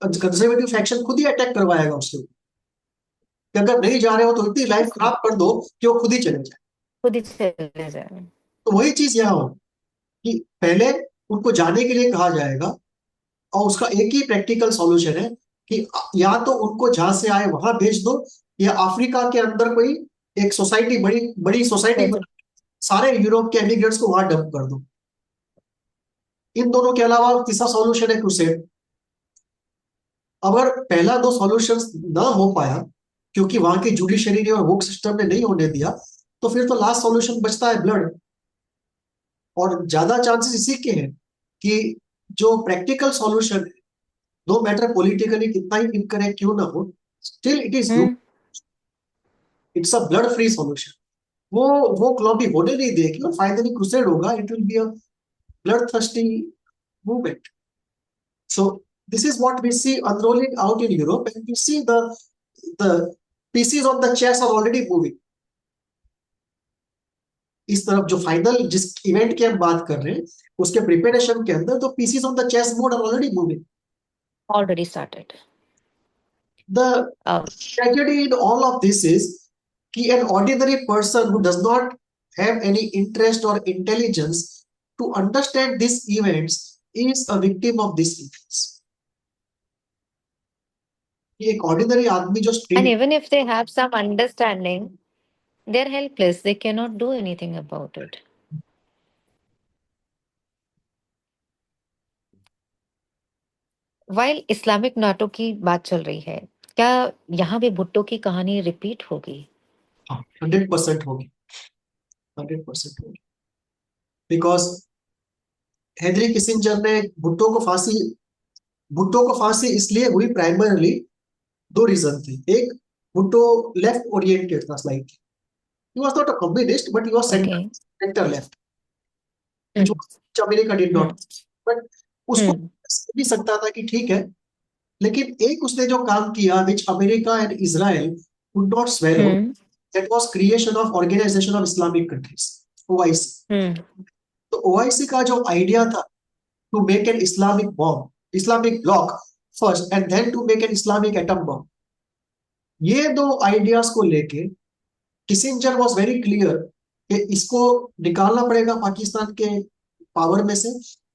कंजर्वेटिव फैक्शन खुद ही अटैक करवाएगा उसके ऊपर कि अगर नहीं जा रहे हो तो इतनी लाइफ खराब कर दो कि वो खुद ही चले जाए। खुद ही चले जाए। तो वही चीज यहाँ हो कि पहले उनको जाने के लिए कहा जाएगा, और उसका एक ही प्रैक्टिकल सॉल्यूशन है कि या तो उनको जहां से आए वहां भेज दो, या अफ्रीका के अंदर कोई एक सोसाइटी, बड़ी बड़ी सोसाइटी, सारे यूरोप के एमिग्रेंट्स को वहां डंप कर दो। इन दोनों के अलावा तीसरा सॉल्यूशन है क्रूसेड। अगर पहला दो सॉल्यूशंस ना हो पाया क्योंकि वहां की जुडिशरी ने और वोक सिस्टम ने नहीं होने दिया, तो फिर तो लास्ट सॉल्यूशन बचता है ब्लड। और ज्यादा चांसेस इसी के हैं कि जो प्रैक्टिकल सॉल्यूशन है, नो मैटर पॉलिटिकली कितना ही इनकरेक्ट क्यों ना हो, still it is human, hmm. It's a blood free solution. वो वो लॉबी होने नहीं देगी और फाइनली क्रूसेड होगा, it will be a blood thirsty movement. So this is what we see unrolling out in Europe, and we see the pieces of the chess are already moving. इस तरफ जो final जिस event की हम बात कर रहे हैं उसके प्रिपरेशन के अंदर, तो pieces of the chess board are already moving. Already started. The tragedy in all of this is कि an ordinary person who does not have any interest or intelligence to understand these events is a victim of these events. कि एक ordinary आदमी जो and street, even if they have some understanding, they are helpless, they cannot do anything about it. While Islamic NATO की बात चल रही है, क्या यहाँ भी भुट्टो की कहानी रिपीट होगी? 100% होगी, 100% होगी। बिकॉज हेनरी किसिंजर ने भुट्टो को फांसी इसलिए हुई प्राइमरली, दो रीजन थे। एक, भुट्टो लेफ्ट ओरिएंटेड था slightly, he was not a communist but he was okay. Centre left, hmm. which America did hmm. Not. But उसको हम्म। भी सकता था कि ठीक है, लेकिन एक उसने जो काम किया which America and Israel could not swallow, hmm. That was creation of organisation of Islamic countries, OIC. Hmm. तो ओआईसी का जो आइडिया था to make an Islamic bomb, Islamic bloc first, and then to make an Islamic atom bomb, ये दो ideas को लेके Kissinger was very clear कि इसको निकालना पड़ेगा पाकिस्तान के पावर में से,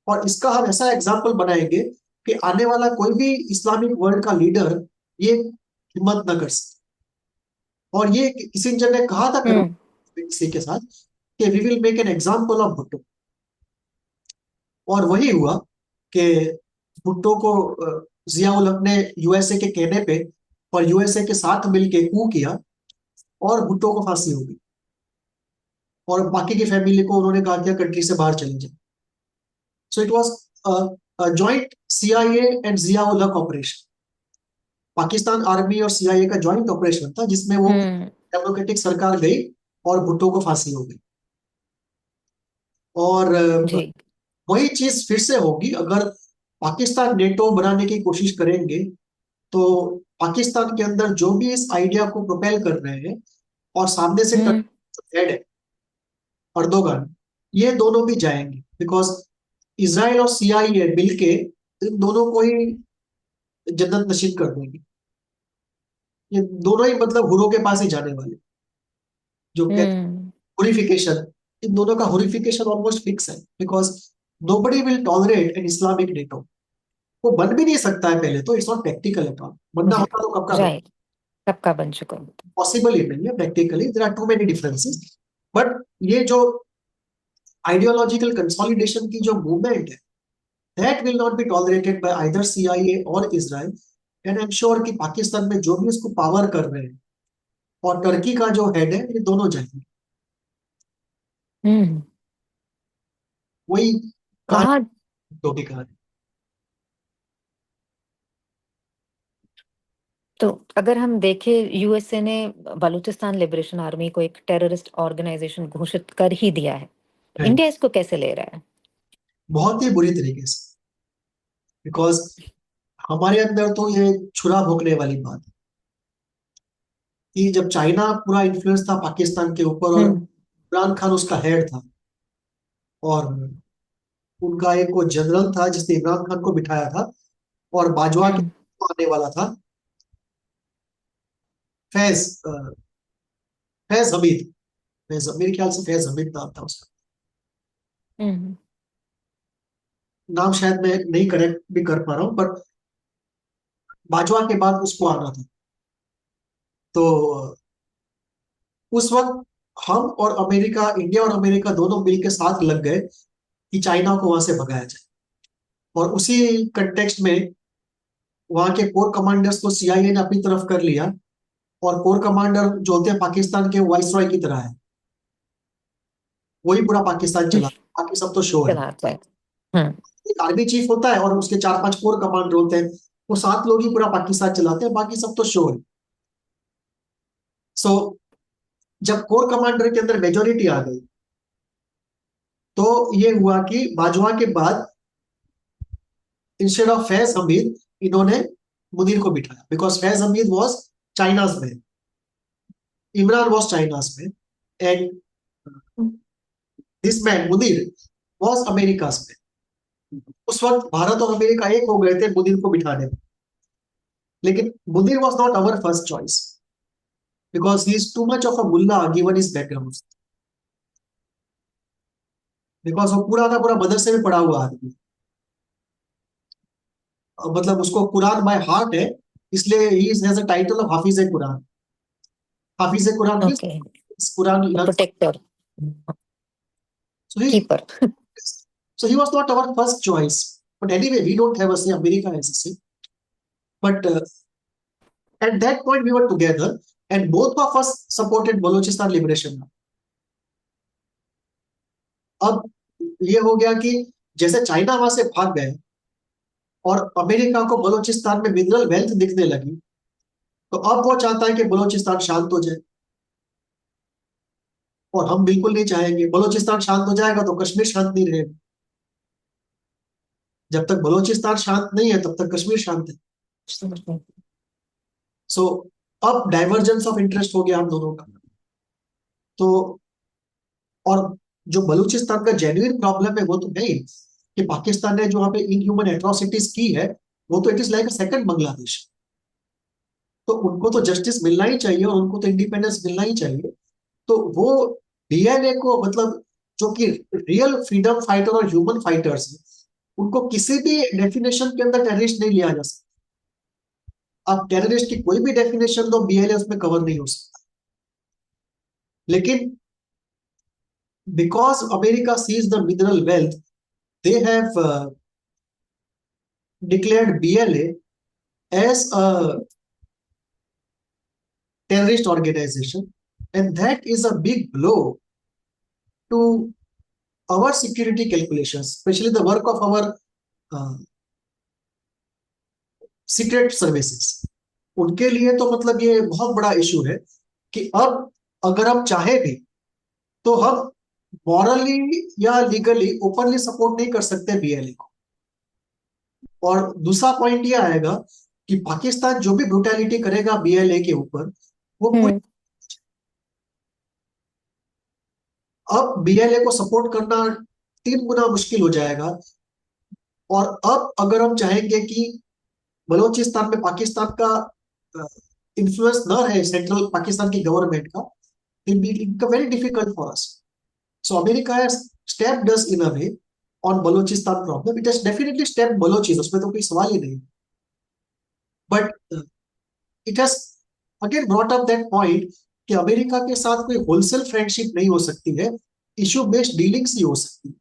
और इसका हम ऐसा एग्जाम्पल बनाएंगे कि आने वाला कोई भी इस्लामिक वर्ल्ड का लीडर ये हिम्मत न कर सके। और ये किसिंजर ने कहा था हम्म। इसी के साथ कि we will make an example of Bhutto. और वही हुआ कि भुट्टो को जियाउल हक ने यूएसए के कहने पे और यूएसए के साथ मिलके कू किया, और भुट्टो को फांसी हो गई, और बाकी की फैमिली को उन्होंने कहा कि कंट्री से बाहर चले जाए। So it was joint CIA and Ziaul हक ऑपरेशन, पाकिस्तान आर्मी और सीआईए का जॉइंट ऑपरेशन था जिसमें वो हम्म। डेमोक्रेटिक सरकार गई और भुट्टो को फांसी हो गई। और जी। वही चीज फिर से होगी अगर पाकिस्तान नेटो बनाने की कोशिश करेंगे, तो पाकिस्तान के अंदर जो भी इस आइडिया को प्रोपेल कर रहे हैं और सामने से हम्म। हेड है अर्दोगन, ये दोनों भी जाएंगे, बिकॉज इसराइल और सीआईए मिलके इन दोनों को ही जन्नत नसीब कर देंगे। ये दोनों ही मतलब हुरों के पास ही जाने वाले, जो कहते हम्म। हुरिफिकेशन, इन दोनों का हुरिफिकेशन ऑलमोस्ट फिक्स है, because nobody will tolerate an Islamic NATO. वो बन भी नहीं सकता है, पहले तो it's not practical at all, बनना होता तो कब का बन, राइट। सबका बन चुका होता। पॉसिबल ही नहीं है practically, there are too many differences. But ये जो आइडियोलॉजिकल कंसोलिडेशन की जो मूवमेंट है, that will not be tolerated by either CIA or Israel. And I am sure कि पाकिस्तान में जो भी इसको पावर कर रहे हैं और टर्की का जो हेड है, ये दोनों जाएंगे। हम्म। वही वहां कहानी, जो भी कहानी। तो अगर हम देखें, यूएसए ने बलूचिस्तान लिबरेशन आर्मी को एक टेररिस्ट ऑर्गेनाइजेशन घोषित कर ही दिया है, है इंडिया इसको कैसे ले रहा है? बहुत ही बुरी तरीके से। बिकॉज हमारे अंदर तो ये छुरा भोंकने वाली बात है कि जब चाइना पूरा इन्फ्लुएंस था पाकिस्तान के ऊपर और इमरान खान उसका हेड था और उनका एक वो जनरल था जिसने इमरान खान को बिठाया था और बाजवा के आने वाला था फैज फैज हमीद। मेरे ख्याल से फैज हमीद नाम था उसका। नाम शायद मैं नहीं करेक्ट भी कर पा रहा हूँ पर बाजवा के बाद उसको आना था। तो उस वक्त हम और अमेरिका, इंडिया और अमेरिका दोनों मिलकर साथ लग गए कि चाइना को वहां से भगाया जाए। और उसी कंटेक्स्ट में वहां के कोर कमांडर्स को सीआईए ने अपनी तरफ कर लिया और कोर कमांडर जो होते हैं पाकिस्तान के वाइसरॉय की तरह है, वही पूरा पाकिस्तान चला, बाकी सब तो शो है। चलाता है। हम्म। एक आर्मी चीफ होता है और उसके 4-5 कोर कमांडर होते हैं, वो 7 लोग ही पूरा पाकिस्तान चलाते हैं, बाकी सब तो शो है। सो जब कोर कमांडर के अंदर मेजोरिटी आ गई तो ये हुआ कि बाजवा के बाद इंस्टेड ऑफ फैज हमीद इन्होंने मुनीर को बिठाया because Faiz Hamid was China's man, Imran was China's man and this man Munir was America's man. उस वक्त भारत और अमेरिका एक हो गए थे मुनीर को बिठाने में, लेकिन Munir was not our first choice because he is too much of a mullah given his background. Because वो पूरा का पूरा मदरसे में पढ़ा हुआ आदमी, मतलब उसको कुरान बाय हार्ट है, इसलिए he has a title of Hafiz e Quran. Hafiz e Quran okay. Means Quran learn. Protector, So he, keeper. so he was not our first choice. But anyway, we don't have a say. America has a say. But at that point, we were together, and both of us supported Balochistan liberation. अब ये हो गया कि जैसे China वहां से भाग गए और अमेरिका को बलूचिस्तान में मिनरल वेल्थ दिखने लगी, तो अब वो चाहता है कि बलूचिस्तान शांत हो जाए। और हम बिल्कुल नहीं चाहेंगे। बलूचिस्तान शांत हो जाएगा तो कश्मीर शांत नहीं रहेगा। जब तक बलूचिस्तान शांत नहीं है तब तक कश्मीर शांत है। सो अब डाइवर्जेंस ऑफ इंटरेस्ट हो गया हम दोनों का। तो और जो बलूचिस्तान का जेन्युइन प्रॉब्लम है वो तो नहीं कि पाकिस्तान ने जो वहां पे इनह्यूमन एट्रोसिटीज की है, वो तो it is like a second Bangladesh. तो उनको तो जस्टिस मिलना ही चाहिए और उनको तो इंडिपेंडेंस मिलना ही चाहिए। तो वो डीएनए को मतलब जो कि रियल फ्रीडम फाइटर और ह्यूमन फाइटर्स हैं, उनको किसी भी डेफिनेशन के अंदर टेररिस्ट नहीं लिया जा सकता। आप टेररिस्ट की कोई भी डेफिनेशन दो, बीएलए उसमें कवर नहीं हो सकता। लेकिन because America sees the mineral wealth, they have declared BLA as a terrorist organization, and that is a big blow to our security calculations, especially the work of our secret services. उनके लिए तो मतलब ये बहुत बड़ा issue है कि अब अगर हम चाहे भी तो हम मॉरली या लीगली ओपनली सपोर्ट नहीं कर सकते बीएलए को। और दूसरा पॉइंट ये आएगा कि पाकिस्तान जो भी ब्रुटैलिटी करेगा बीएलए के ऊपर, वो पूरी अब बीएलए को सपोर्ट करना 3 गुना मुश्किल हो जाएगा। और अब अगर हम चाहेंगे कि बलूचिस्तान में पाकिस्तान का इन्फ्लुएंस न रहे, सेंट्रल पाकिस्तान की गवर्नमेंट का, it become very difficult for us. So America has stepped us in a way on Balochistan problem. It has definitely stepped Balochis, उसमें तो कोई सवाल ही नहीं। But it has again brought up that point कि America के साथ कोई wholesale friendship नहीं हो सकती है, इश्यू बेस्ड डीलिंग्स ही हो सकती है।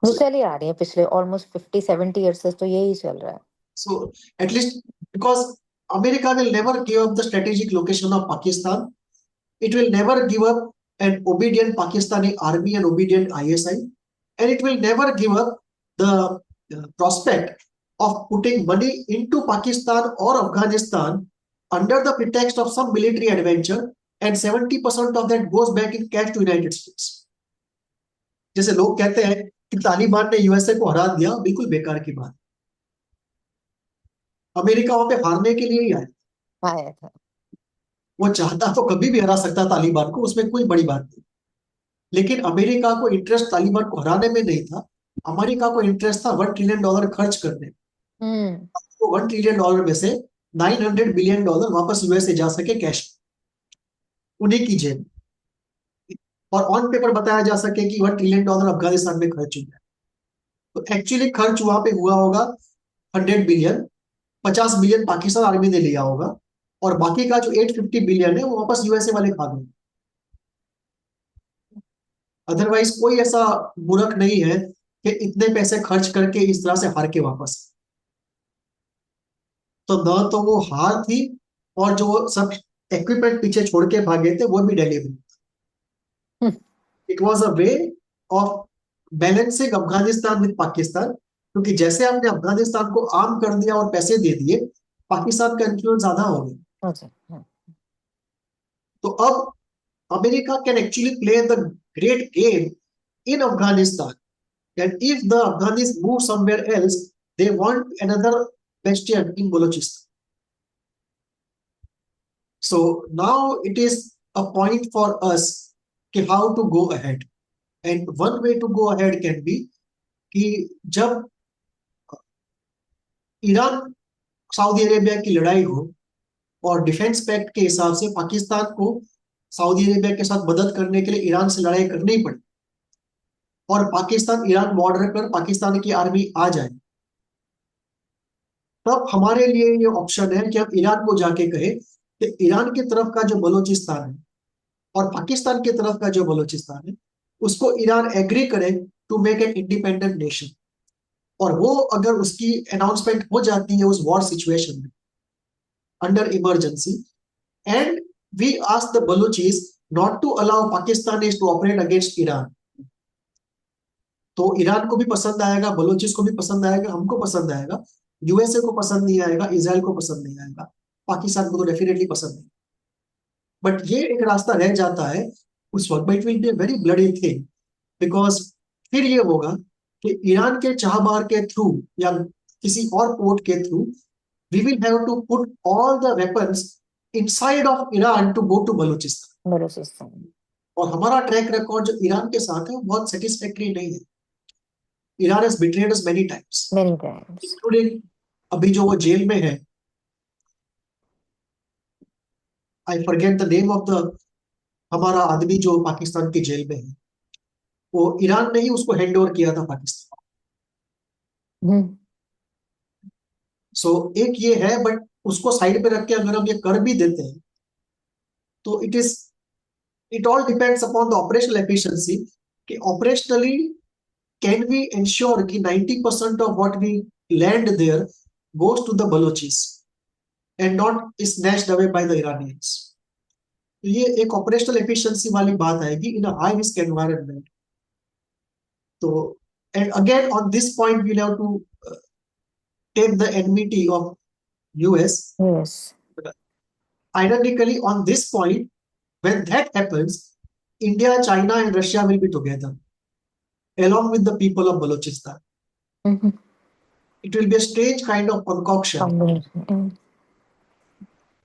वो चली आ रही है पिछले ऑलमोस्ट 50-70 ईयर्स से, तो यही चल रहा है। So at least because America will never give up the strategic location of Pakistan, it will never give up an obedient Pakistani army and obedient ISI, and it will never give up the prospect of putting money into Pakistan or Afghanistan under the pretext of some military adventure, and 70% of that goes back in cash to United States. जैसे लोग कहते हैं कि तालिबान ने USA को हरा दिया, बिल्कुल बेकार की बात। अमेरिका वहां पे हारने के लिए ही आया। आया था। वो चाहता तो कभी भी हरा सकता तालिबान को, उसमें कोई बड़ी बात नहीं। लेकिन अमेरिका को इंटरेस्ट तालिबान को हराने में नहीं था। अमेरिका को इंटरेस्ट था $1 ट्रिलियन खर्च करने में। हम्म। तो $1 ट्रिलियन में से $900 बिलियन वापस यूएसए जा सके कैश, उन्हीं की जेब, और ऑन पेपर बताया जा सके कि $1 ट्रिलियन अफगानिस्तान में खर्च हुआ है। तो एक्चुअली खर्च वहां पे हुआ होगा 100 बिलियन। 50 बिलियन पाकिस्तान आर्मी ने लिया होगा, और बाकी का जो 850 बिलियन है वो वापस यूएसए वाले खा गए। अदरवाइज कोई ऐसा मूर्ख नहीं है कि इतने पैसे खर्च करके इस तरह से हार के वापस। तो न तो वो हार थी, और जो सब इक्विपमेंट पीछे छोड़ के भागे थे वो भी delivery. It was a way of balancing Afghanistan with Pakistan, क्योंकि जैसे हमने अफगानिस्तान को आर्म कर दिया और पैसे दे दिए, पाकिस्तान का इन्फ्लुएंस ज्यादा हो गया। अच्छा। हाँ। तो अब America can actually play the great game in Afghanistan, and if the Afghanis move somewhere else, they want another bastion in Balochistan. So now it is a point for us कि how to go ahead, and one way to go ahead can be कि जब Iran Saudi Arabia की लड़ाई हो, और defence pact के हिसाब से पाकिस्तान को सऊदी अरेबिया के साथ मदद करने के लिए ईरान से लड़ाई करनी पड़े, और पाकिस्तान ईरान बॉर्डर पर पाकिस्तान की आर्मी आ जाए, तब हमारे लिए ये ऑप्शन है कि हम ईरान को जाके कहें कि ईरान की तरफ का जो बलूचिस्तान है और पाकिस्तान की तरफ का जो बलूचिस्तान है, उसको ईरान एग्री करे to make an independent nation. और वो अगर उसकी अनाउंसमेंट हो जाती है उस वॉर सिचुएशन में under emergency, and we ask the Balochis not to allow Pakistanis to operate against Iran, तो ईरान को भी पसंद आएगा, बलूचिस को भी पसंद आएगा, हमको पसंद आएगा, यूएसए को पसंद नहीं आएगा, इसराइल को पसंद नहीं आएगा, पाकिस्तान को तो डेफिनेटली पसंद नहीं। बट ये एक रास्ता रह जाता है उस वक्त, it will be very bloody thing, because फिर ये होगा कि ईरान के चाहबार के थ्रू या किसी और पोर्ट के through we will have to put all the weapons inside of Iran to go to Balochistan. Balochistan. और हमारा ट्रैक रिकॉर्ड जो ईरान के साथ है वो बहुत सेटिस्फैक्टरी नहीं है। Iran has betrayed us many times, many times. Including अभी जो वो जेल में है, I forget the name of the, हमारा आदमी जो पाकिस्तान की जेल में है, वो ईरान ने ही उसको हैंड ओवर किया था पाकिस्तान। हम्म। सो एक ये है, बट उसको साइड पे रख के अगर हम ये कर भी देते हैं तो it all depends upon the operational efficiency, कि ऑपरेशनली कैन वी इंश्योर कि 90% of what we land there goes to the Balochis and not snatched away by the Iranians. ये एक ऑपरेशनल एफिशिएंसी वाली बात आएगी in a high risk environment. तो and again on this point we have to take the enmity of US. Yes. Ironically, on this point, when that happens, India, China, and Russia will be together, along with the people of Balochistan. Mm-hmm. It will be a strange kind of concoction Combination.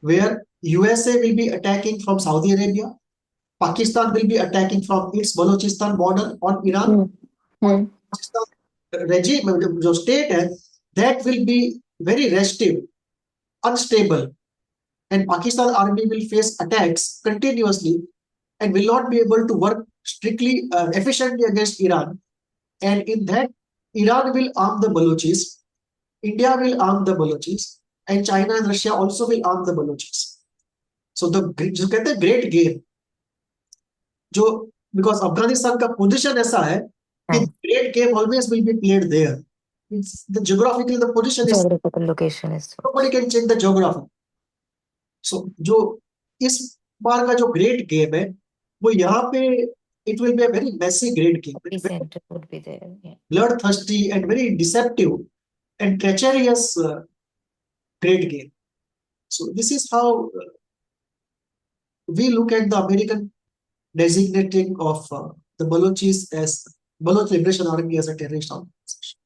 where USA will be attacking from Saudi Arabia, Pakistan will be attacking from its Balochistan border on Iran, और Pakistan regime, जो state है, that will be very restive, unstable, and Pakistan army will face attacks continuously and will not be able to work strictly efficiently against Iran. And in that, Iran will arm the Balochis, India will arm the Balochis, and China and Russia also will arm the Balochis. So the जो कहते हैं great game, जो because Afghanistan का position ऐसा है कि great game always will be played there. It's the geographically the position is, Geographical location is. nobody can change the geography. So जो इस बार का जो ग्रेट गेम है वो यहाँ पे it will be a very messy great game, Epicenter would be there. Yeah. bloodthirsty and very deceptive and treacherous great game. So this is how we look at the American designating of the Balochis as Baloch Liberation Army as a terrorist organization.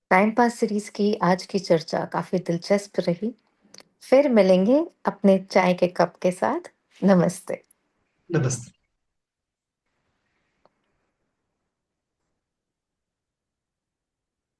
Time pass series की आज की चर्चा काफी दिलचस्प रही। फिर मिलेंगे अपने चाय के कप के साथ। नमस्ते। Namaste.